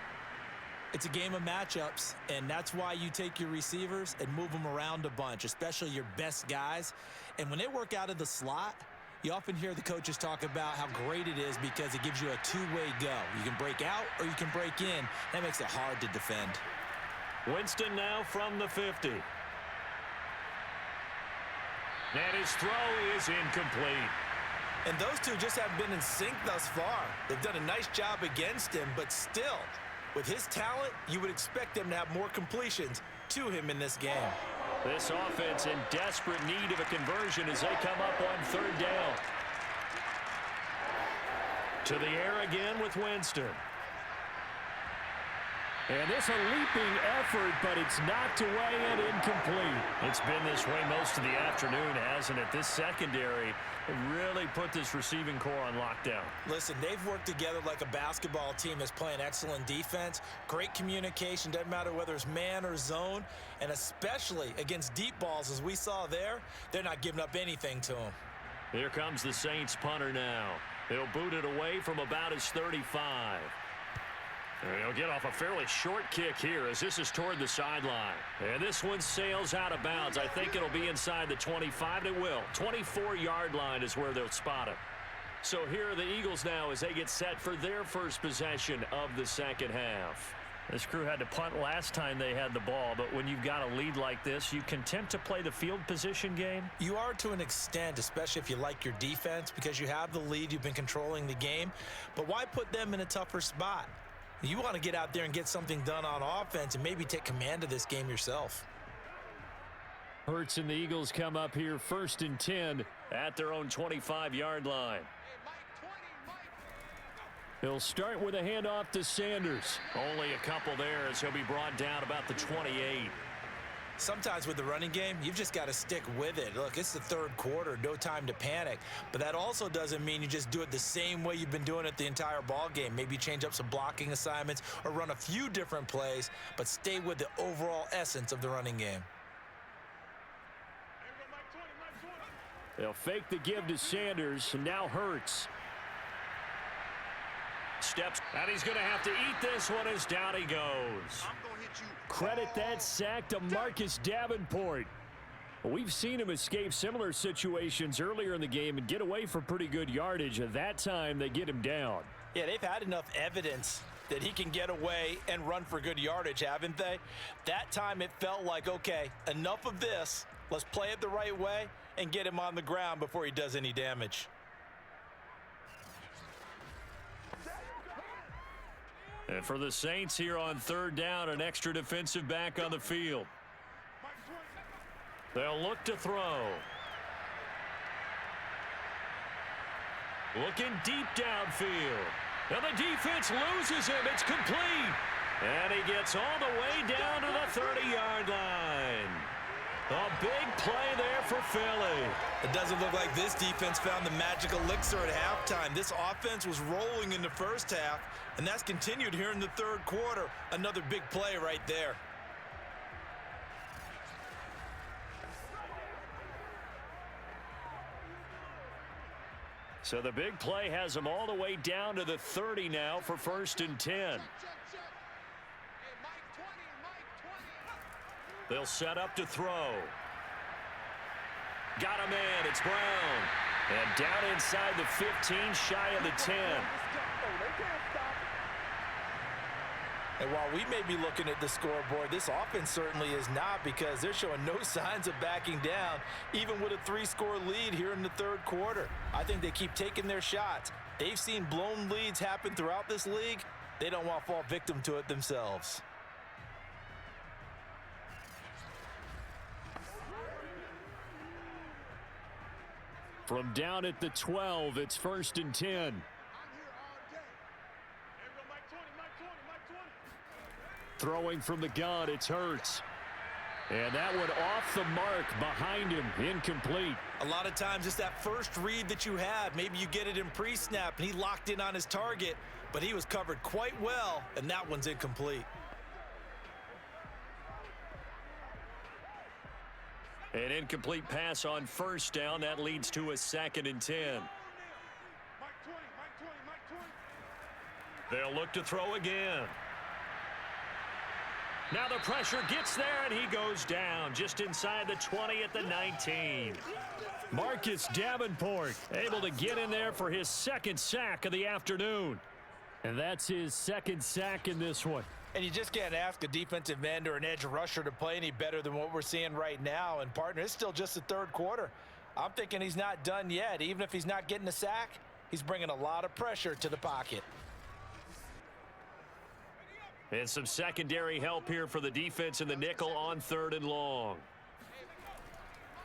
It's a game of matchups, and that's why you take your receivers and move them around a bunch, especially your best guys. And when they work out of the slot, you often hear the coaches talk about how great it is because it gives you a two-way go. You can break out or you can break in. That makes it hard to defend. Winston now from the 50. And his throw is incomplete. And those two just haven't been in sync thus far. They've done a nice job against him, but still, with his talent, you would expect them to have more completions to him in this game. This offense in desperate need of a conversion as they come up on 3rd down. To the air again with Winston. And this a leaping effort, but it's knocked away and incomplete. It's been this way most of the afternoon, hasn't it? This secondary really put this receiving core on lockdown. Listen, they've worked together like a basketball team that's playing excellent defense. Great communication, doesn't matter whether it's man or zone. And especially against deep balls, as we saw there, they're not giving up anything to them. Here comes the Saints punter now. He'll boot it away from about his 35. And he'll get off a fairly short kick here as this is toward the sideline. And this one sails out of bounds. I think it'll be inside the 25. It will. 24-yard line is where they'll spot it. So here are the Eagles now as they get set for their first possession of the second half. This crew had to punt last time they had the ball, but when you've got a lead like this, you content to play the field position game? You are to an extent, especially if you like your defense, because you have the lead, you've been controlling the game. But why put them in a tougher spot? You want to get out there and get something done on offense and maybe take command of this game yourself. Hurts and the Eagles come up here 1st and 10 at their own 25-yard line. He'll start with a handoff to Sanders. Only a couple there as he'll be brought down about the 28. Sometimes with the running game, you've just got to stick with it. Look, it's the 3rd quarter, no time to panic. But that also doesn't mean you just do it the same way you've been doing it the entire ball game. Maybe change up some blocking assignments or run a few different plays, but stay with the overall essence of the running game. They'll fake the give to Sanders, and now Hurts. Steps, and he's going to have to eat this one as down he goes. Credit that sack to Marcus Davenport. We've seen him escape similar situations earlier in the game and get away for pretty good yardage. At that time, they get him down. Yeah, they've had enough evidence that he can get away and run for good yardage, haven't they? That time it felt like, okay, enough of this. Let's play it the right way and get him on the ground before he does any damage. And for the Saints here on third down, an extra defensive back on the field. They'll look to throw. Looking deep downfield. And the defense loses him. It's complete. And he gets all the way down to the 30-yard line. A big play there for Philly. It doesn't look like this defense found the magic elixir at halftime. This offense was rolling in the first half, and that's continued here in the third quarter. Another big play right there. So the big play has him all the way down to the 30 now for 1st and 10. They'll set up to throw. Got a man. It's Brown. And down inside the 15, shy of the 10. And while we may be looking at the scoreboard, this offense certainly is not, because they're showing no signs of backing down, even with a 3-score lead here in the third quarter. I think they keep taking their shots. They've seen blown leads happen throughout this league. They don't want to fall victim to it themselves. From down at the 12, it's 1st and 10. Throwing from the gun, it's Hurts. And that one off the mark behind him, incomplete. A lot of times it's that first read that you have. Maybe you get it in pre-snap and he locked in on his target, but he was covered quite well, and that one's incomplete. An incomplete pass on 1st down. That leads to a 2nd and 10. They'll look to throw again. Now the pressure gets there, and he goes down just inside the 20 at the 19. Marcus Davenport able to get in there for his 2nd sack of the afternoon. And that's his 2nd sack in this one. And you just can't ask a defensive end or an edge rusher to play any better than what we're seeing right now. And, partner, it's still just the third quarter. I'm thinking he's not done yet. Even if he's not getting a sack, he's bringing a lot of pressure to the pocket. And some secondary help here for the defense in the nickel on 3rd and long.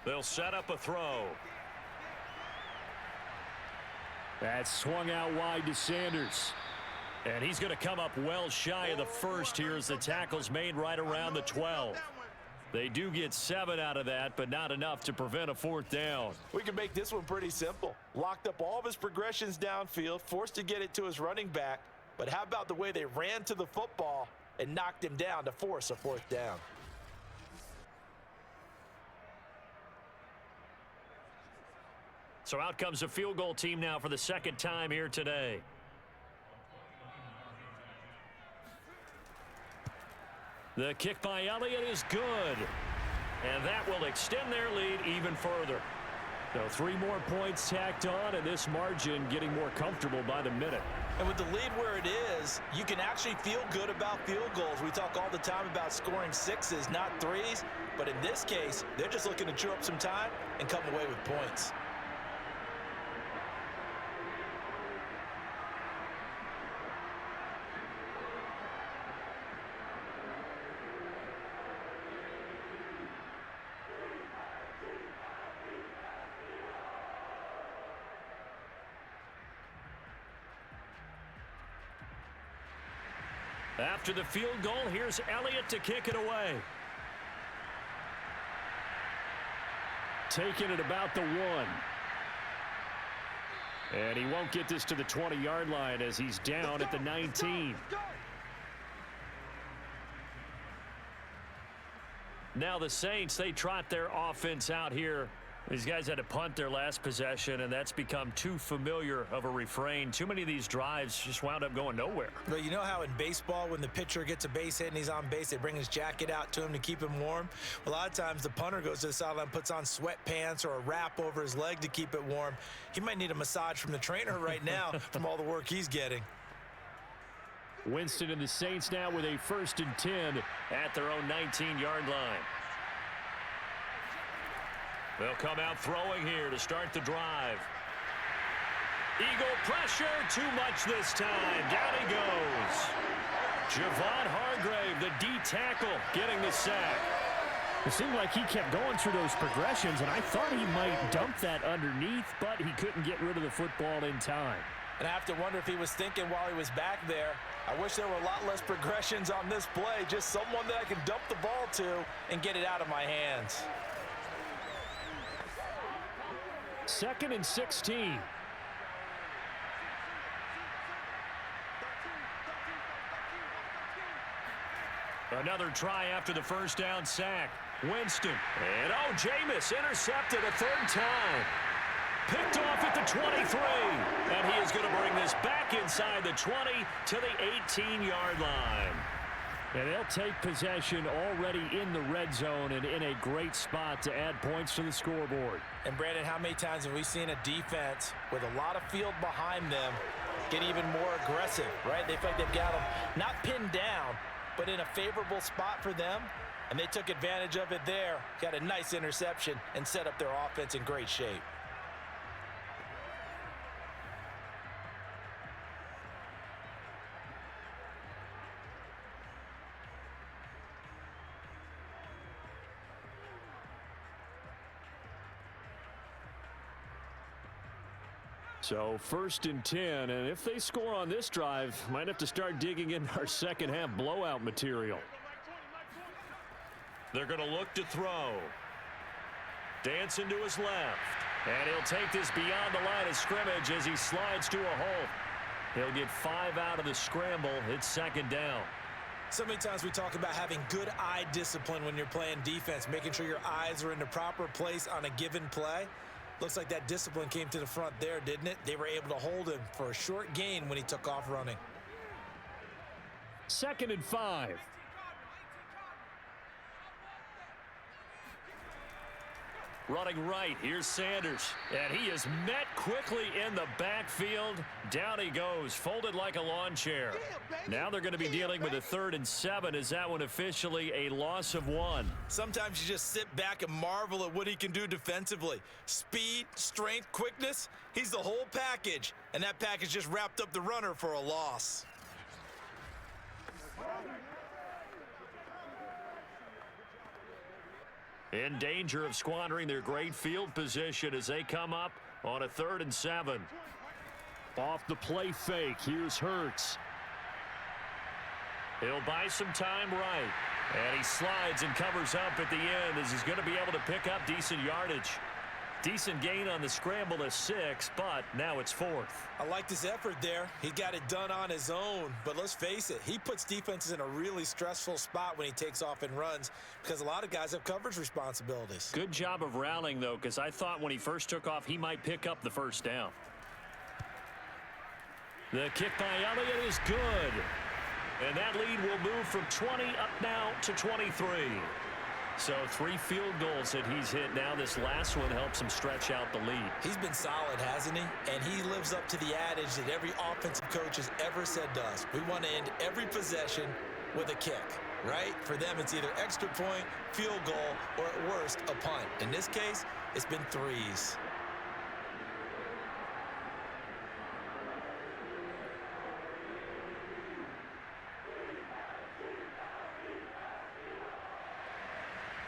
They'll set up a throw. That's swung out wide to Sanders. And he's going to come up well shy of the 1st here as the tackle's made right around the 12. They do get 7 out of that, but not enough to prevent a 4th down. We can make this one pretty simple. Locked up all of his progressions downfield, forced to get it to his running back. But how about the way they ran to the football and knocked him down to force a 4th down? So out comes a field goal team now for the 2nd time here today. The kick by Elliott is good. And that will extend their lead even further. So 3 more points tacked on, and this margin getting more comfortable by the minute. And with the lead where it is, you can actually feel good about field goals. We talk all the time about scoring 6s, not 3s. But in this case, they're just looking to chew up some time and come away with points. After the field goal, here's Elliott to kick it away. Taking it about the 1. And he won't get this to the 20-yard line as he's down at the 19. Now the Saints, they trot their offense out here These guys had to punt their last possession, and that's become too familiar of a refrain. Too many of these drives just wound up going nowhere. Well, you know how in baseball, when the pitcher gets a base hit and he's on base, they bring his jacket out to him to keep him warm? A lot of times the punter goes to the sideline, puts on sweatpants or a wrap over his leg to keep it warm. He might need a massage from the trainer right now from all the work he's getting. Winston and the Saints now with a 1st and 10 at their own 19-yard line. They'll come out throwing here to start the drive. Eagle pressure, too much this time. Down he goes. Javon Hargrave, the D tackle, getting the sack. It seemed like he kept going through those progressions, and I thought he might dump that underneath, but he couldn't get rid of the football in time. And I have to wonder if he was thinking while he was back there, I wish there were a lot less progressions on this play, just someone that I can dump the ball to and get it out of my hands. 2nd and 16. Another try after the 1st down sack. Winston. And oh, Jameis intercepted a 3rd time. Picked off at the 23. And he is going to bring this back inside the 20 to the 18-yard line. And they'll take possession already in the red zone and in a great spot to add points to the scoreboard. And Brandon, how many times have we seen a defense with a lot of field behind them get even more aggressive, right? They feel like they've got them not pinned down, but in a favorable spot for them, and they took advantage of it there. Got a nice interception and set up their offense in great shape. So 1st and 10, and if they score on this drive, might have to start digging in our second half blowout material. They're going to look to throw. Dancing to his left. And he'll take this beyond the line of scrimmage as he slides to a hole. He'll get 5 out of the scramble. It's 2nd down. So many times we talk about having good eye discipline when you're playing defense, making sure your eyes are in the proper place on a given play. Looks like that discipline came to the front there, didn't it? They were able to hold him for a short gain when he took off running. 2nd and 5. Running right, here's Sanders. And he is met quickly in the backfield. Down he goes, folded like a lawn chair. Now they're going to be dealing with a 3rd and 7. Is that one officially a loss of 1? Sometimes you just sit back and marvel at what he can do defensively. Speed, strength, quickness, he's the whole package. And that package just wrapped up the runner for a loss. In danger of squandering their great field position as they come up on a 3rd and 7. Off the play fake, here's Hurts. He'll buy some time right. And he slides and covers up at the end as he's going to be able to pick up decent yardage. Decent gain on the scramble to 6, but now it's 4th. I liked his effort there. He got it done on his own. But let's face it, he puts defenses in a really stressful spot when he takes off and runs because a lot of guys have coverage responsibilities. Good job of rallying, though, because I thought when he first took off, he might pick up the 1st down. The kick by Elliott is good. And that lead will move from 20 up now to 23. So 3 field goals that he's hit now. This last one helps him stretch out the lead. He's been solid, hasn't he? And he lives up to the adage that every offensive coach has ever said to us. We want to end every possession with a kick, right? For them, it's either extra point, field goal, or at worst, a punt. In this case, it's been 3s.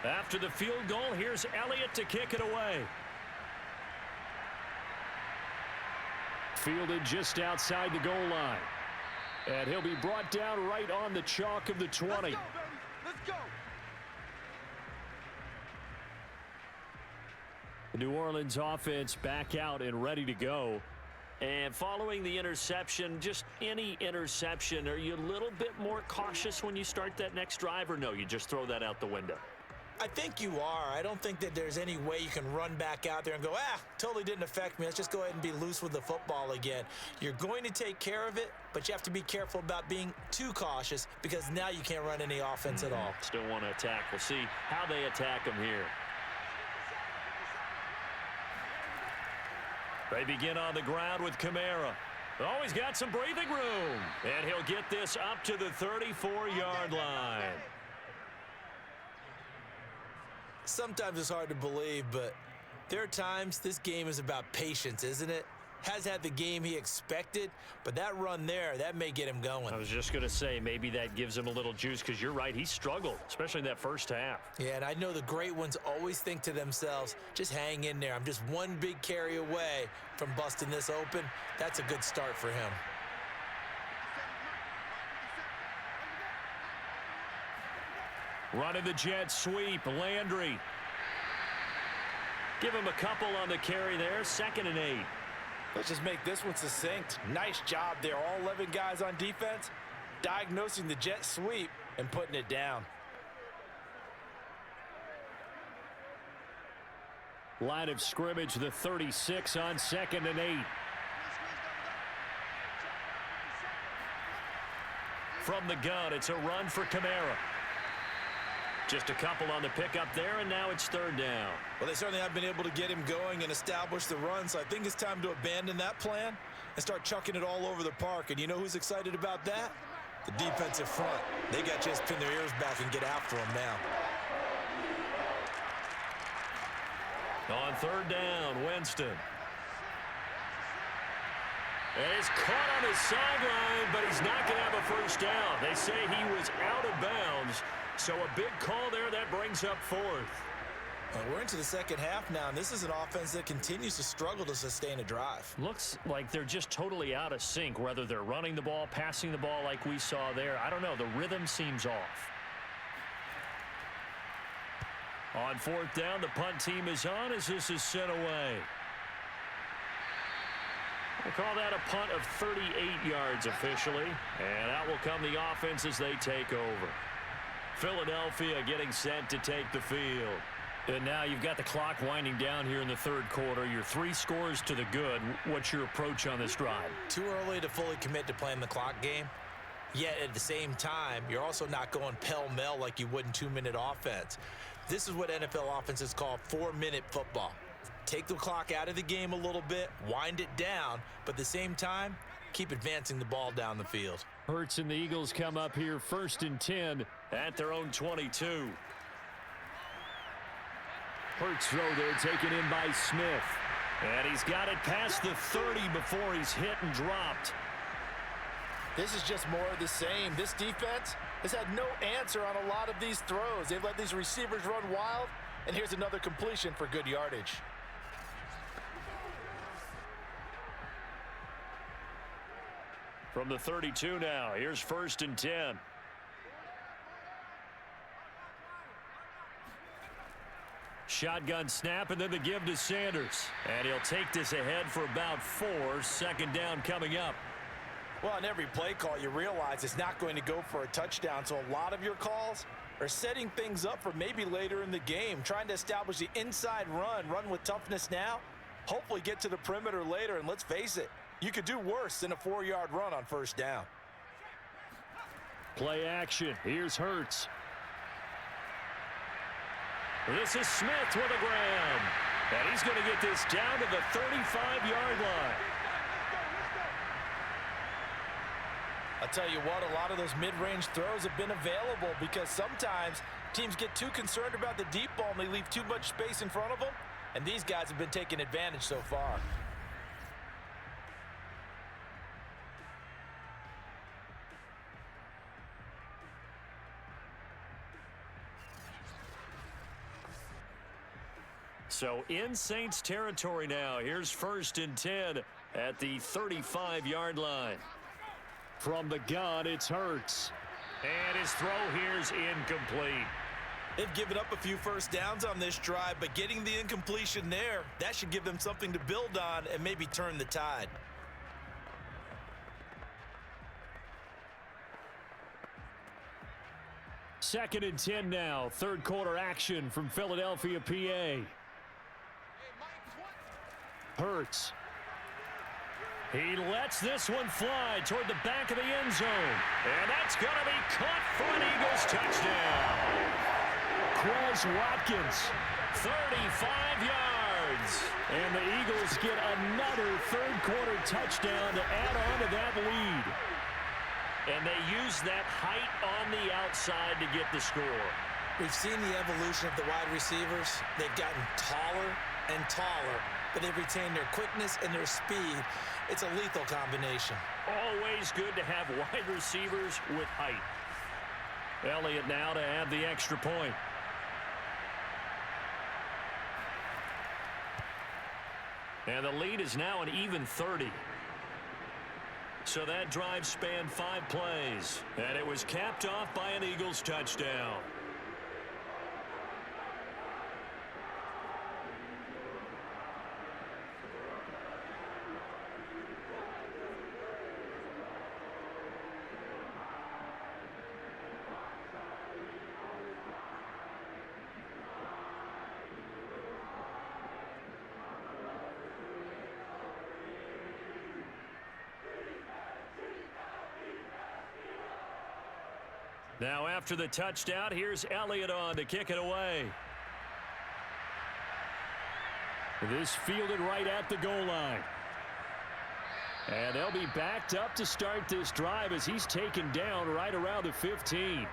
After the field goal, here's Elliott to kick it away. Fielded just outside the goal line. And he'll be brought down right on the chalk of the 20. Let's go, baby. Let's go. The New Orleans offense back out and ready to go. And following the interception, just any interception, are you a little bit more cautious when you start that next drive, or no, you just throw that out the window? I think you are. I don't think that there's any way you can run back out there and go, totally didn't affect me. Let's just go ahead and be loose with the football again. You're going to take care of it, but you have to be careful about being too cautious because now you can't run any offense at all. Still want to attack. We'll see how they attack them here. They begin on the ground with Kamara. Oh, he's got some breathing room. And he'll get this up to the 34-yard line. Sometimes it's hard to believe, but there are times this game is about patience, isn't it? Has had the game he expected, but that run there, that may get him going. I was just going to say, maybe that gives him a little juice because you're right, he struggled, especially in that first half. Yeah, and I know the great ones always think to themselves, just hang in there. I'm just one big carry away from busting this open. That's a good start for him. Running the jet sweep, Landry. Give him a couple on the carry there, 2nd and 8. Let's just make this one succinct. Nice job there. All 11 guys on defense, diagnosing the jet sweep and putting it down. Line of scrimmage, the 36 on 2nd and 8. From the gun, it's a run for Kamara. Just a couple on the pickup there, and now it's 3rd down. Well, they certainly have been able to get him going and establish the run, so I think it's time to abandon that plan and start chucking it all over the park. And you know who's excited about that? The defensive front. They got to just pin their ears back and get after him now. On 3rd down, Winston. And he's caught on his sideline, but he's not going to have a first down. They say he was out of bounds, so a big call there that brings up 4th. We're into the second half now, and this is an offense that continues to struggle to sustain a drive. Looks like they're just totally out of sync, whether they're running the ball, passing the ball like we saw there. I don't know. The rhythm seems off. On 4th down, the punt team is on as this is sent away. We'll call that a punt of 38 yards officially, and out will come the offense as they take over. Philadelphia getting set to take the field. And now you've got the clock winding down here in the 3rd quarter. You're 3 scores to the good. What's your approach on this drive? Too early to fully commit to playing the clock game. Yet at the same time, you're also not going pell-mell like you would in 2-minute offense. This is what NFL offenses call 4-minute football. Take the clock out of the game a little bit, wind it down, but at the same time, keep advancing the ball down the field. Hurts and the Eagles come up here 1st and 10 at their own 22. Hurts throw there taken in by Smith. And he's got it past the 30 before he's hit and dropped. This is just more of the same. This defense has had no answer on a lot of these throws. They've let these receivers run wild, and here's another completion for good yardage. From the 32 now, here's 1st and 10. Shotgun snap, and then the give to Sanders. And he'll take this ahead for about 4. 2nd down coming up. Well, on every play call, you realize it's not going to go for a touchdown, so a lot of your calls are setting things up for maybe later in the game, trying to establish the inside run with toughness now, hopefully get to the perimeter later, and let's face it, you could do worse than a 4-yard run on 1st down. Play action. Here's Hurts. This is Smith with a grab. And he's going to get this down to the 35-yard line. I'll tell you what, a lot of those mid-range throws have been available because sometimes teams get too concerned about the deep ball and they leave too much space in front of them, and these guys have been taking advantage so far. So in Saints territory now. Here's 1st and 10 at the 35-yard line. From the gun, it's Hurts. And his throw here's incomplete. They've given up a few first downs on this drive, but getting the incompletion there, that should give them something to build on and maybe turn the tide. 2nd and 10 now. Third quarter action from Philadelphia, PA. Hurts. He lets this one fly toward the back of the end zone. And that's going to be caught for an Eagles touchdown. Quez Watkins, 35 yards. And the Eagles get another third quarter touchdown to add on to that lead. And they use that height on the outside to get the score. We've seen the evolution of the wide receivers. They've gotten taller and taller, but they've retained their quickness and their speed. It's a lethal combination. Always good to have wide receivers with height. Elliott now to add the extra point. And the lead is now an even 30. So that drive spanned 5 plays. And it was capped off by an Eagles touchdown. Now after the touchdown, here's Elliott on to kick it away. This fielded right at the goal line. And they'll be backed up to start this drive as he's taken down right around the 15.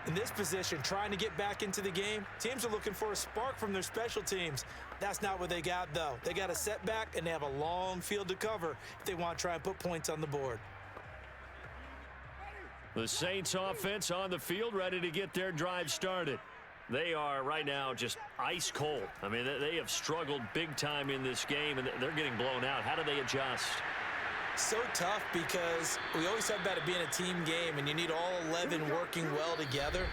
In this position, trying to get back into the game, teams are looking for a spark from their special teams. That's not what they got, though. They got a setback, and they have a long field to cover if they want to try and put points on the board. The Saints offense on the field, ready to get their drive started. They are right now just ice cold. I mean, they have struggled big time in this game, and they're getting blown out. How do they adjust? So tough because we always talk about it being a team game, and you need all 11 working well together.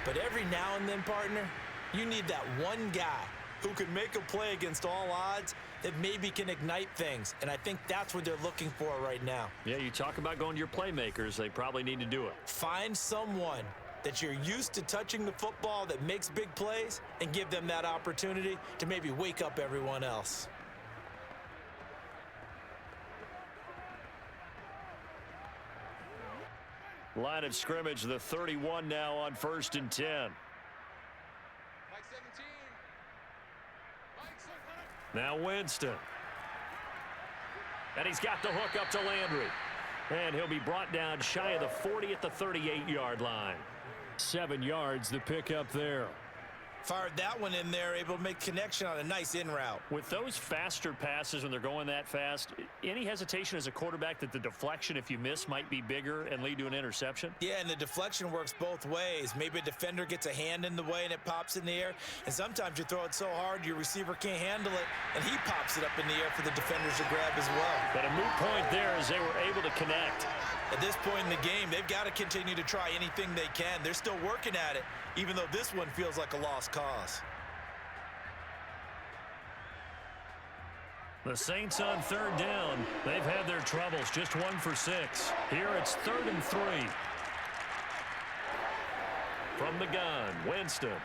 But every now and then, partner, you need that one guy who can make a play against all odds that maybe can ignite things. And I think that's what they're looking for right now. Yeah, you talk about going to your playmakers. They probably need to do it. Find someone that you're used to touching the football that makes big plays and give them that opportunity to maybe wake up everyone else. Line of scrimmage, the 31 now on 1st and 10. Now Winston. And he's got the hook up to Landry. And he'll be brought down shy of the 40 at the 38-yard line. 7 yards, the pickup there. Fired that one in there, able to make connection on a nice in route. With those faster passes when they're going that fast, any hesitation as a quarterback that the deflection, if you miss, might be bigger and lead to an interception? Yeah, and the deflection works both ways. Maybe a defender gets a hand in the way and it pops in the air. And sometimes you throw it so hard your receiver can't handle it, and he pops it up in the air for the defenders to grab as well. But a moot point there as they were able to connect. At this point in the game, they've got to continue to try anything they can. They're still working at it, even though this one feels like a lost cause. The Saints on 3rd down. They've had their troubles, just 1 for 6. Here it's 3rd and 3. From the gun, Winston.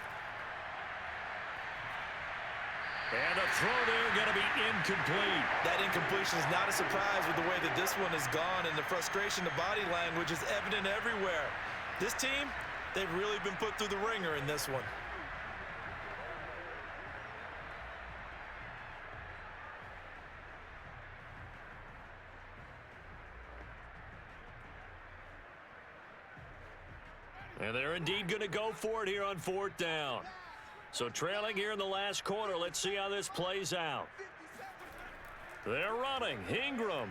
And a throw there going to be incomplete. That incompletion is not a surprise with the way that this one has gone, and the frustration, the body language is evident everywhere. This team, they've really been put through the ringer in this one. And they're indeed going to go for it here on 4th down. So trailing here in the last quarter, let's see how this plays out. They're running. Ingram.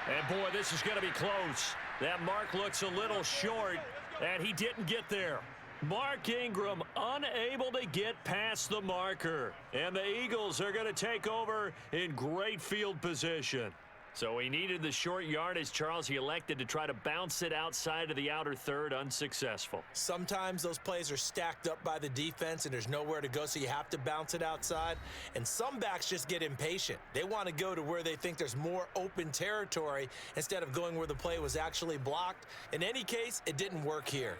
And boy, this is going to be close. That mark looks a little short, and he didn't get there. Mark Ingram unable to get past the marker. And the Eagles are going to take over in great field position. So he needed the short yardage, Charles. He elected to try to bounce it outside of the outer third, unsuccessful. Sometimes those plays are stacked up by the defense and there's nowhere to go, so you have to bounce it outside. And some backs just get impatient. They want to go to where they think there's more open territory instead of going where the play was actually blocked. In any case, it didn't work here.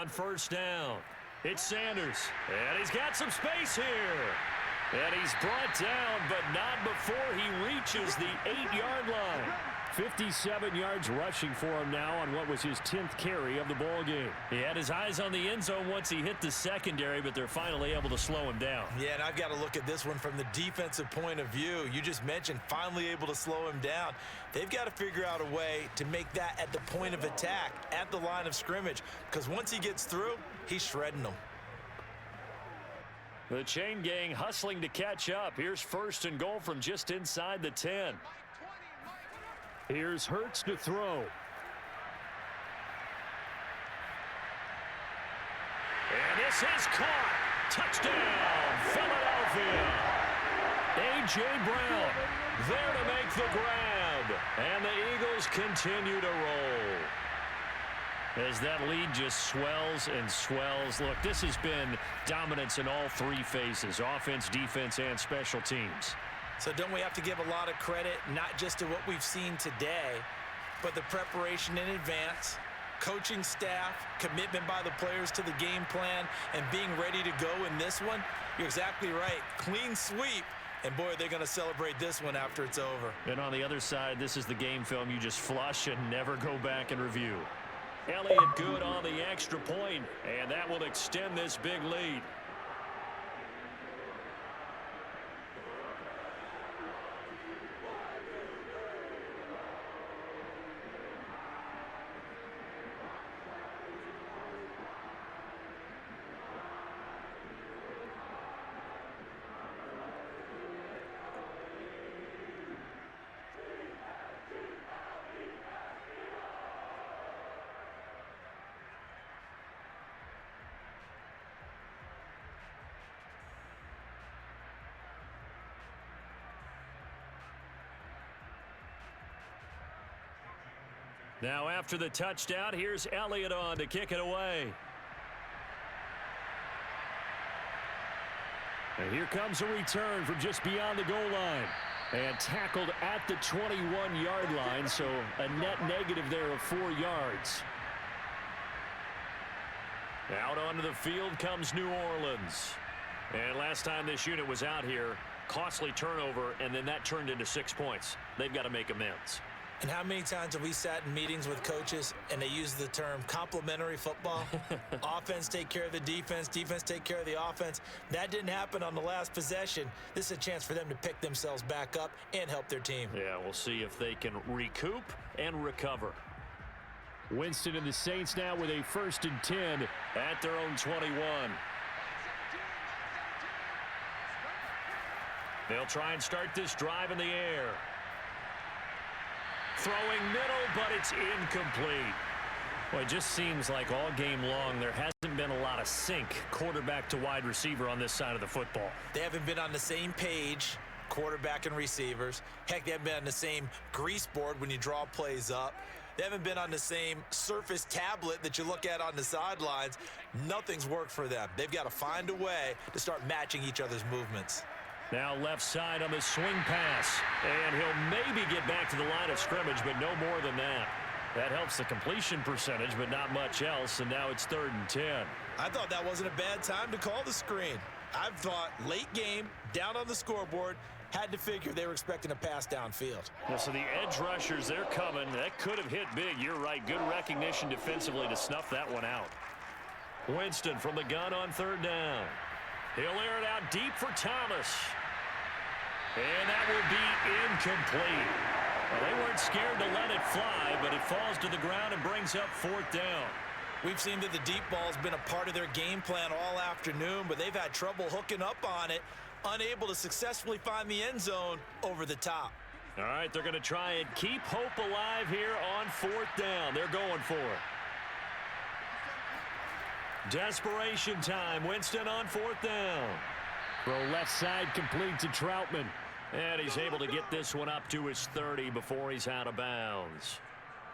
on first down. It's Sanders, and he's got some space here. And he's brought down, but not before he reaches the 8-yard line. 57 yards rushing for him now on what was his 10th carry of the ball game. He had his eyes on the end zone once he hit the secondary, but they're finally able to slow him down. Yeah, and I've got to look at this one from the defensive point of view. You just mentioned finally able to slow him down. They've got to figure out a way to make that at the point of attack, at the line of scrimmage, because once he gets through, he's shredding them. The chain gang hustling to catch up. Here's first and goal from just inside the 10. Here's Hurts to throw. And this is caught. Touchdown, Philadelphia. A.J. Brown there to make the grab. And the Eagles continue to roll. As that lead just swells and swells. Look, this has been dominance in all three phases, offense, defense, and special teams. So don't we have to give a lot of credit, not just to what we've seen today, but the preparation in advance, coaching staff, commitment by the players to the game plan, and being ready to go in this one? You're exactly right. Clean sweep. And, boy, they're going to celebrate this one after it's over. And on the other side, this is the game film you just flush and never go back and review. Elliott good on the extra point, and that will extend this big lead. Now after the touchdown, here's Elliott on to kick it away. And here comes a return from just beyond the goal line. And tackled at the 21-yard line, so a net negative there of 4 yards. Out onto the field comes New Orleans. And last time this unit was out here, costly turnover, and then that turned into 6 points. They've got to make amends. And how many times have we sat in meetings with coaches and they use the term complementary football? Offense take care of the defense, defense take care of the offense. That didn't happen on the last possession. This is a chance for them to pick themselves back up and help their team. Yeah, we'll see if they can recoup and recover. Winston and the Saints now with a 1st and 10 at their own 21. They'll try and start this drive in the air. Throwing middle, but it's incomplete. Well, it just seems like all game long there hasn't been a lot of sync quarterback to wide receiver on this side of the football. They haven't been on the same page, quarterback and receivers. Heck, they haven't been on the same grease board when you draw plays up. They haven't been on the same surface tablet that you look at on the sidelines. Nothing's worked for them. They've got to find a way to start matching each other's movements. Now left side on the swing pass. And he'll maybe get back to the line of scrimmage, but no more than that. That helps the completion percentage, but not much else, and now it's 3rd and 10. I thought that wasn't a bad time to call the screen. I thought late game, down on the scoreboard, had to figure they were expecting a pass downfield. Yeah, so the edge rushers, they're coming. That could have hit big. You're right. Good recognition defensively to snuff that one out. Winston from the gun on 3rd down. He'll air it out deep for Thomas. And that will be incomplete. Well, they weren't scared to let it fly, but it falls to the ground and brings up 4th down. We've seen that the deep ball's been a part of their game plan all afternoon, but they've had trouble hooking up on it, unable to successfully find the end zone over the top. All right, they're going to try and keep hope alive here on 4th down. They're going for it. Desperation time. Winston on 4th down. Throw left side complete to Troutman. And he's able to get this one up to his 30 before he's out of bounds.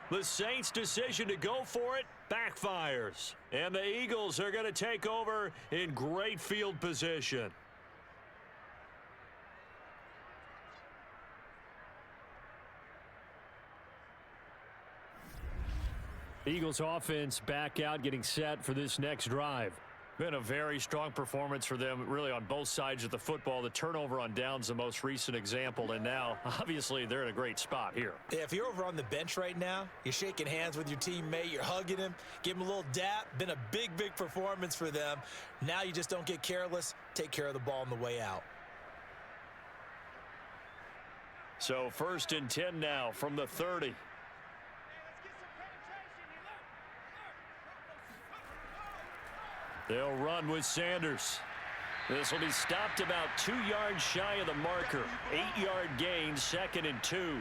The Saints' decision to go for it backfires. And the Eagles are going to take over in great field position. Eagles offense back out, getting set for this next drive. Been a very strong performance for them, really, on both sides of the football. The turnover on downs, the most recent example, and now, obviously, they're in a great spot here. Yeah, if you're over on the bench right now, you're shaking hands with your teammate, you're hugging him, give him a little dap. Been a big, big performance for them. Now you just don't get careless. Take care of the ball on the way out. So 1st and 10 now from the 30. They'll run with Sanders. This will be stopped about 2 yards shy of the marker. 8-yard gain, 2nd and 2.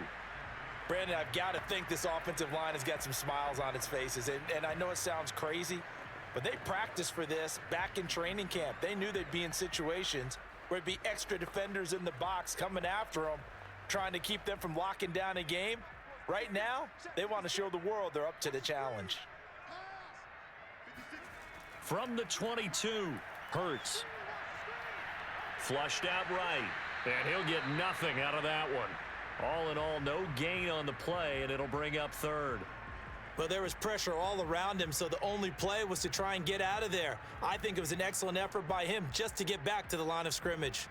Brandon, I've got to think this offensive line has got some smiles on its faces. And I know it sounds crazy, but they practiced for this back in training camp. They knew they'd be in situations where there'd be extra defenders in the box coming after them, trying to keep them from locking down a game. Right now, they want to show the world they're up to the challenge. From the 22, Hurts. Flushed out right, and he'll get nothing out of that one. All in all, no gain on the play, and it'll bring up 3rd. Well, there was pressure all around him, so the only play was to try and get out of there. I think it was an excellent effort by him just to get back to the line of scrimmage.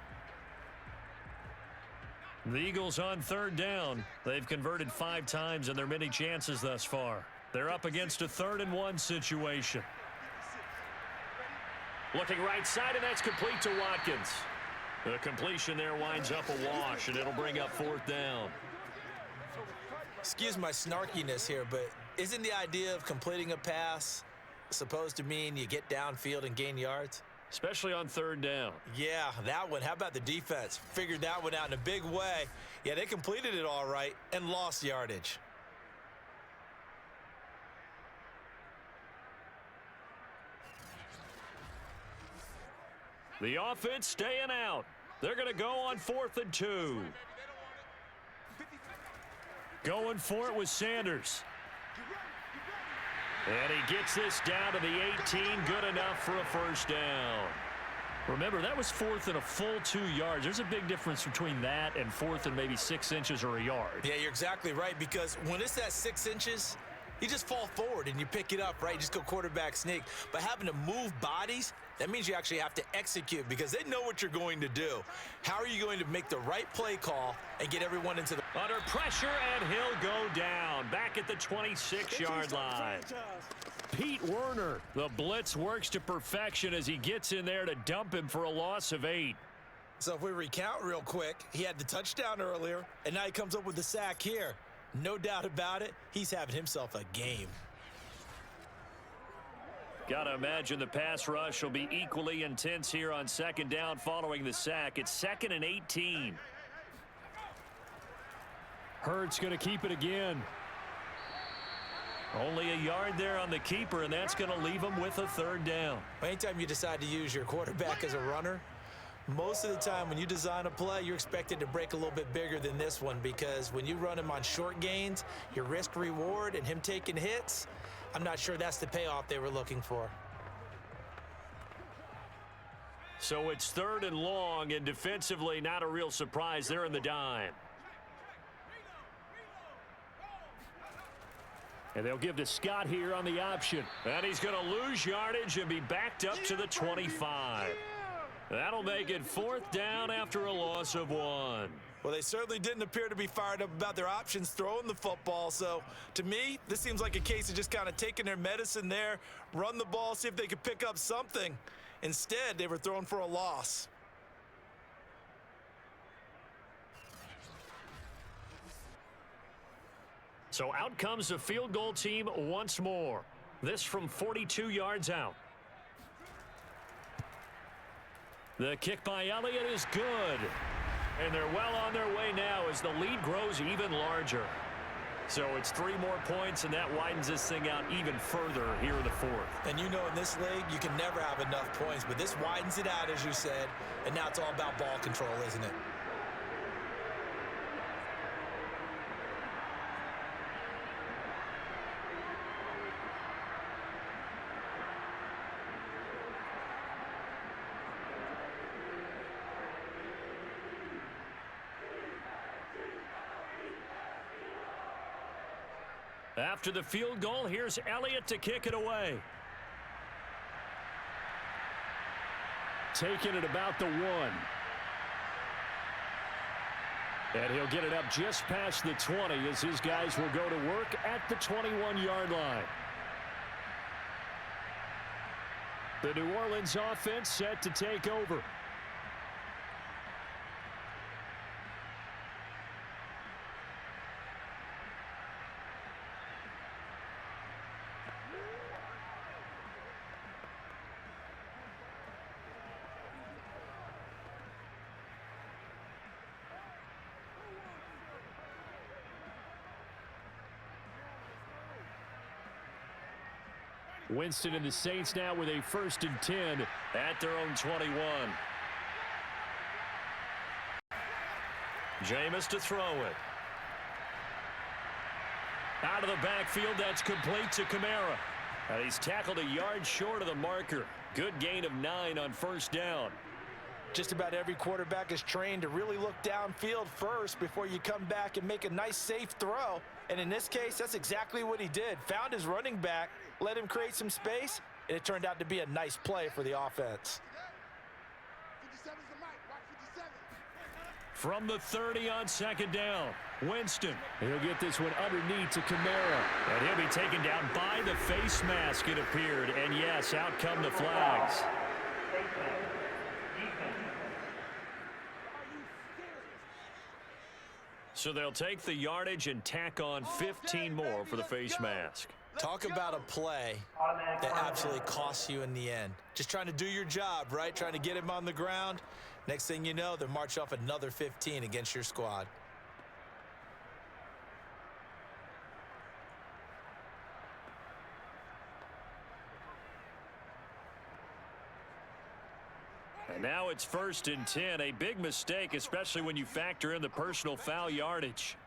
The Eagles on 3rd down. They've converted 5 times in their many chances thus far. They're up against a 3rd and 1 situation. Looking right side, and that's complete to Watkins. The completion there winds up a wash, and it'll bring up 4th down. Excuse my snarkiness here, but isn't the idea of completing a pass supposed to mean you get downfield and gain yards? Especially on 3rd down. Yeah, that one. How about the defense? Figured that one out in a big way. Yeah, they completed it all right and lost yardage. The offense staying out. They're going to go on 4th and 2. Going for it with Sanders. And he gets this down to the 18. Good enough for a 1st down. Remember, that was 4th and a full 2 yards. There's a big difference between that and 4th and maybe 6 inches or a yard. Yeah, you're exactly right, because when it's that 6 inches, you just fall forward and you pick it up, right? You just go quarterback sneak. But having to move bodies, that means you actually have to execute because they know what you're going to do. How are you going to make the right play call and get everyone into the... Under pressure, and he'll go down. Back at the 26-yard line. Pete Werner, the blitz works to perfection as he gets in there to dump him for a loss of 8. So if we recount real quick, he had the touchdown earlier, and now he comes up with the sack here. No doubt about it, he's having himself a game. Got to imagine the pass rush will be equally intense here on 2nd down following the sack. It's 2nd and 18. Hurts going to keep it again. Only a yard there on the keeper, and that's going to leave him with a 3rd down. Anytime you decide to use your quarterback as a runner, most of the time when you design a play, you're expected to break a little bit bigger than this one, because when you run him on short gains, your risk reward and him taking hits, I'm not sure that's the payoff they were looking for. So it's 3rd and long, and defensively not a real surprise. They're in the dime. And they'll give to Scott here on the option. And he's going to lose yardage and be backed up to the 25. That'll make it 4th down after a loss of 1. Well, they certainly didn't appear to be fired up about their options throwing the football. So, to me, this seems like a case of just kind of taking their medicine there, run the ball, see if they could pick up something. Instead, they were throwing for a loss. So out comes the field goal team once more. This from 42 yards out. The kick by Elliott is good. And they're well on their way now as the lead grows even larger. So it's 3 more points, and that widens this thing out even further here in the 4th. And you know, in this league, you can never have enough points, but this widens it out, as you said, and now it's all about ball control, isn't it? After the field goal, here's Elliott to kick it away. Taking it about the 1. And he'll get it up just past the 20 as his guys will go to work at the 21-yard line. The New Orleans offense set to take over. Winston and the Saints now with a 1st and 10 at their own 21. Jameis to throw it. Out of the backfield, that's complete to Kamara. And he's tackled a yard short of the marker. Good gain of 9 on 1st down. Just about every quarterback is trained to really look downfield first before you come back and make a nice, safe throw. And in this case, that's exactly what he did. Found his running back, let him create some space, and it turned out to be a nice play for the offense. From the 30 on 2nd down, Winston. He'll get this one underneath to Kamara. And he'll be taken down by the face mask, it appeared. And yes, out come the flags. So they'll take the yardage and tack on 15 more for the face mask. Talk about a play that absolutely costs you in the end. Just trying to do your job, right? Trying to get him on the ground. Next thing you know, they're marching off another 15 against your squad. And now it's 1st and 10. A big mistake, especially when you factor in the personal foul yardage.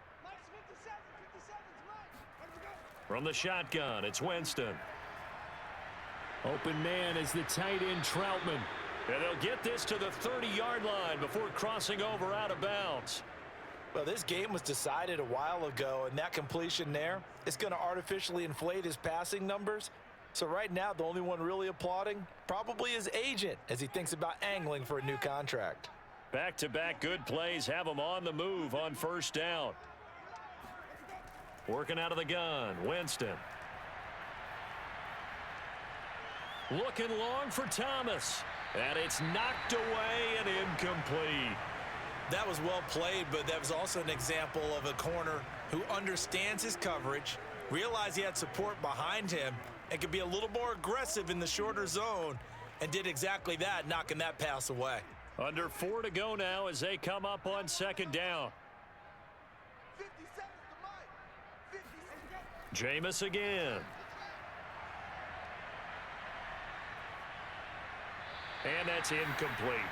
From the shotgun, it's Winston. Open man is the tight end Troutman. And they'll get this to the 30-yard line before crossing over out of bounds. Well, this game was decided a while ago, and that completion there is going to artificially inflate his passing numbers. So right now, the only one really applauding probably his agent as he thinks about angling for a new contract. Back-to-back good plays have him on the move on 1st down. Working out of the gun, Winston. Looking long for Thomas. And it's knocked away and incomplete. That was well played, but that was also an example of a corner who understands his coverage, realized he had support behind him, and could be a little more aggressive in the shorter zone, and did exactly that, knocking that pass away. Under 4 to go now as they come up on 2nd down. Jameis again. And that's incomplete.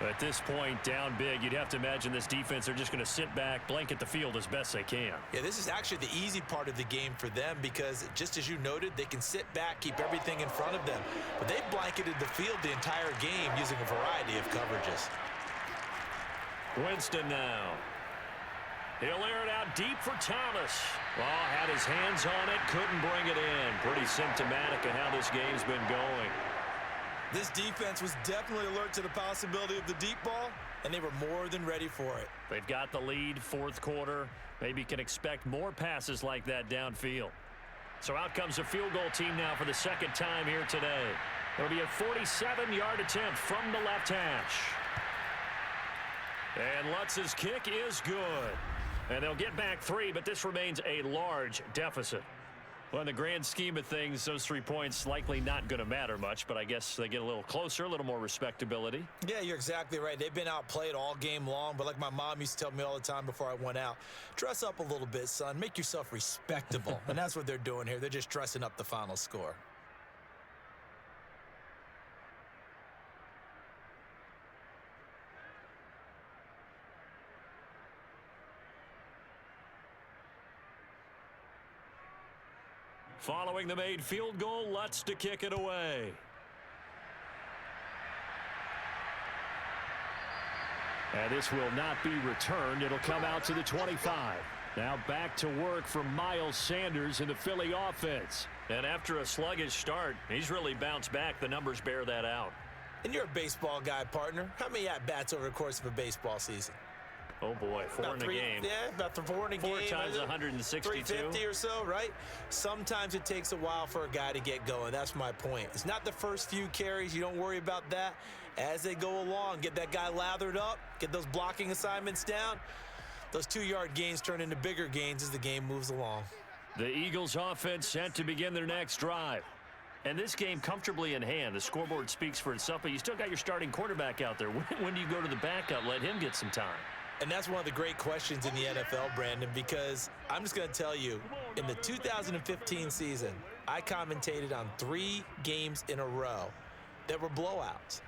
At this point, down big, you'd have to imagine this defense are just going to sit back, blanket the field as best they can. Yeah, this is actually the easy part of the game for them because, just as you noted, they can sit back, keep everything in front of them. But they blanketed the field the entire game using a variety of coverages. Winston now. He'll air it out deep for Thomas. Oh, had his hands on it, couldn't bring it in. Pretty symptomatic of how this game's been going. This defense was definitely alert to the possibility of the deep ball, and they were more than ready for it. They've got the lead, 4th quarter. Maybe can expect more passes like that downfield. So out comes a field goal team now for the 2nd time here today. It'll be a 47-yard attempt from the left hash. And Lutz's kick is good. And they'll get back 3, but this remains a large deficit. Well, in the grand scheme of things, those 3 points likely not going to matter much, but I guess they get a little closer, a little more respectability. Yeah, you're exactly right. They've been outplayed all game long, but like my mom used to tell me all the time before I went out, dress up a little bit, son. Make yourself respectable. And that's what they're doing here. They're just dressing up the final score. Following the made field goal, Lutz to kick it away. And this will not be returned. It'll come out to the 25. Now back to work for Miles Sanders in the Philly offense. And after a sluggish start, he's really bounced back. The numbers bear that out. And you're a baseball guy, partner. How many at-bats over the course of a baseball season? Oh, boy, four in a game. Yeah, about four in a game. 4 times 162. 350 or so, right? Sometimes it takes a while for a guy to get going. That's my point. It's not the first few carries. You don't worry about that. As they go along, get that guy lathered up, get those blocking assignments down. Those 2-yard gains turn into bigger gains as the game moves along. The Eagles offense set to begin their next drive. And this game comfortably in hand. The scoreboard speaks for itself, but you still got your starting quarterback out there. When do you go to the backup, let him get some time? And that's one of the great questions in the NFL, Brandon, because I'm just going to tell you, in the 2015 season, I commentated on 3 games in a row that were blowouts.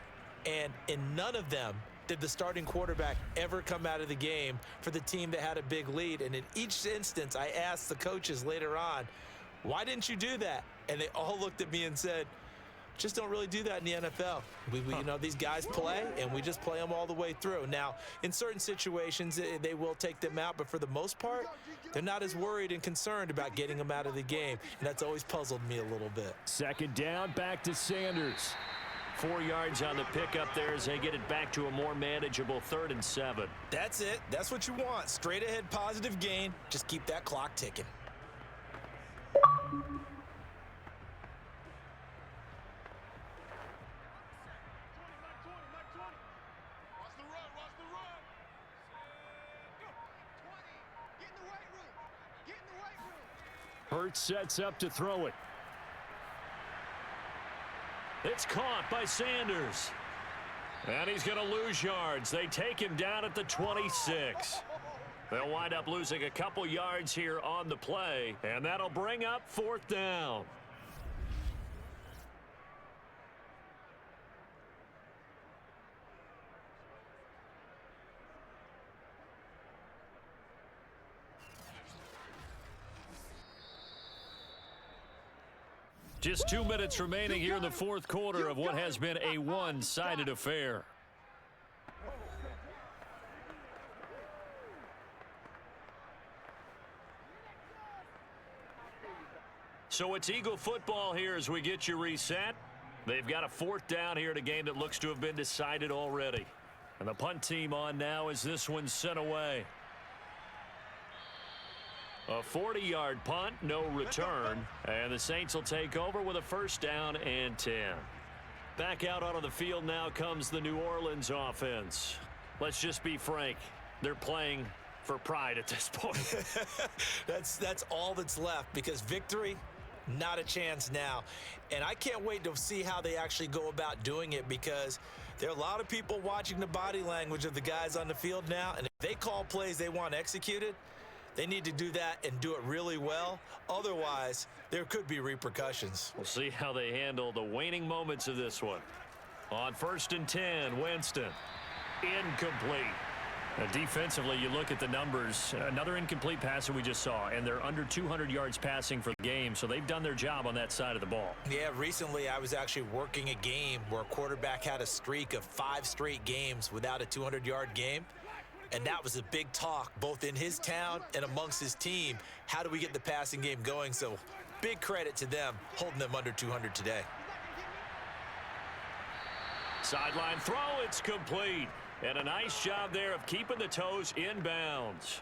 And in none of them did the starting quarterback ever come out of the game for the team that had a big lead. And in each instance, I asked the coaches later on, why didn't you do that? And they all looked at me and said, just don't really do that in the NFL. You know, these guys play, and we just play them all the way through. Now, in certain situations, they will take them out, but for the most part, they're not as worried and concerned about getting them out of the game, and that's always puzzled me a little bit. Second down, back to Sanders. 4 yards on the pickup there as they get it back to a more manageable 3rd and 7. That's it. That's what you want. Straight ahead positive gain. Just keep that clock ticking. Hurts sets up to throw it. It's caught by Sanders. And he's going to lose yards. They take him down at the 26. They'll wind up losing a couple yards here on the play, and that'll bring up 4th down. Just 2 minutes remaining here in the 4th quarter of what has been a one-sided affair. So it's Eagle football here as we get you reset. They've got a 4th down here in a game that looks to have been decided already. And the punt team on now as this one's sent away. A 40-yard punt, no return, and the Saints will take over with a 1st down and 10. Back out onto the field now comes the New Orleans offense. Let's just be frank, they're playing for pride at this point. That's all that's left, because victory, not a chance now. And I can't wait to see how they actually go about doing it, because there are a lot of people watching the body language of the guys on the field now, and if they call plays they want executed, they need to do that and do it really well. Otherwise, there could be repercussions. We'll see how they handle the waning moments of this one. On 1st and 10, Winston. Incomplete. Now, defensively, you look at the numbers. Another incomplete pass that we just saw, and they're under 200 yards passing for the game, so they've done their job on that side of the ball. Yeah, recently I was actually working a game where a quarterback had a streak of 5 straight games without a 200-yard game. And that was a big talk, both in his town and amongst his team. How do we get the passing game going? So big credit to them, holding them under 200 today. Sideline throw, it's complete. And a nice job there of keeping the toes inbounds.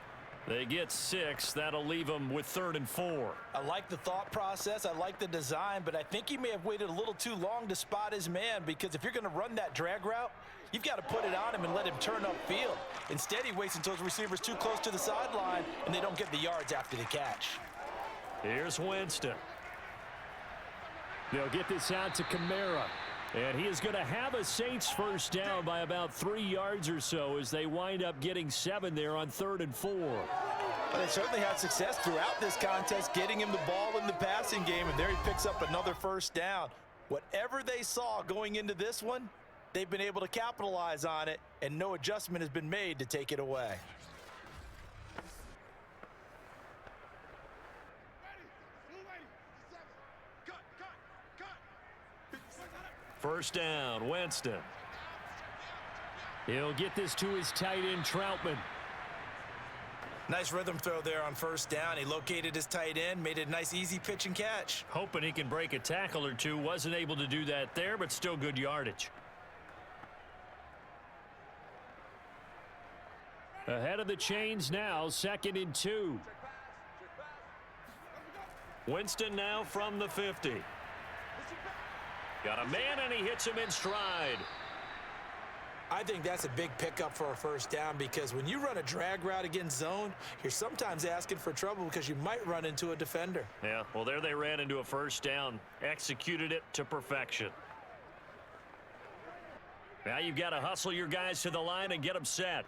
They get 6. That'll leave them with 3rd and 4. I like the thought process. I like the design, but I think he may have waited a little too long to spot his man, because if you're going to run that drag route, you've got to put it on him and let him turn upfield. Instead, he waits until his receiver's too close to the sideline, and they don't get the yards after the catch. Here's Winston. They'll get this out to Kamara. And he is going to have a Saints 1st down by about 3 yards or so as they wind up getting 7 there on 3rd and 4. Well, they certainly had success throughout this contest, getting him the ball in the passing game, and there he picks up another 1st down. Whatever they saw going into this one, they've been able to capitalize on it, and no adjustment has been made to take it away. First down, Winston. He'll get this to his tight end, Troutman. Nice rhythm throw there on first down. He located his tight end, made it a nice, easy pitch and catch. Hoping he can break a tackle or two. Wasn't able to do that there, but still good yardage. Ahead of the chains now, 2nd and 2. Winston now from the 50. Got a man, and he hits him in stride. I think that's a big pickup for a first down because when you run a drag route against zone, you're sometimes asking for trouble because you might run into a defender. Yeah, well, there they ran into a first down. Executed it to perfection. Now you've got to hustle your guys to the line and get them set.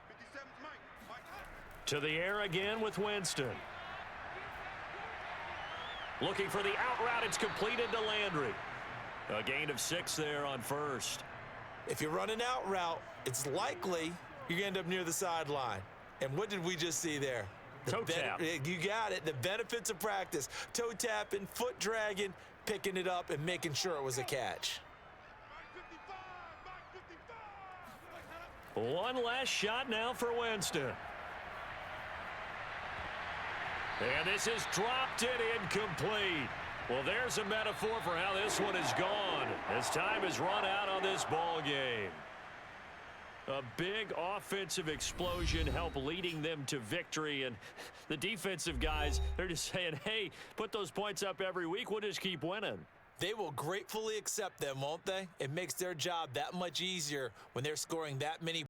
To the air again with Winston. Looking for the out route. It's completed to Landry. A gain of 6 there on first. If you run an out route, it's likely you're going to end up near the sideline. And what did we just see there? Toe tap. You got it. The benefits of practice. Toe tapping, foot dragging, picking it up, and making sure it was a catch. One last shot now for Winston. And this is dropped it incomplete. Well, there's a metaphor for how this one is gone as time has run out on this ball game. A big offensive explosion helped leading them to victory, and the defensive guys, they're just saying, hey, put those points up every week, we'll just keep winning. They will gratefully accept them, won't they? It makes their job that much easier when they're scoring that many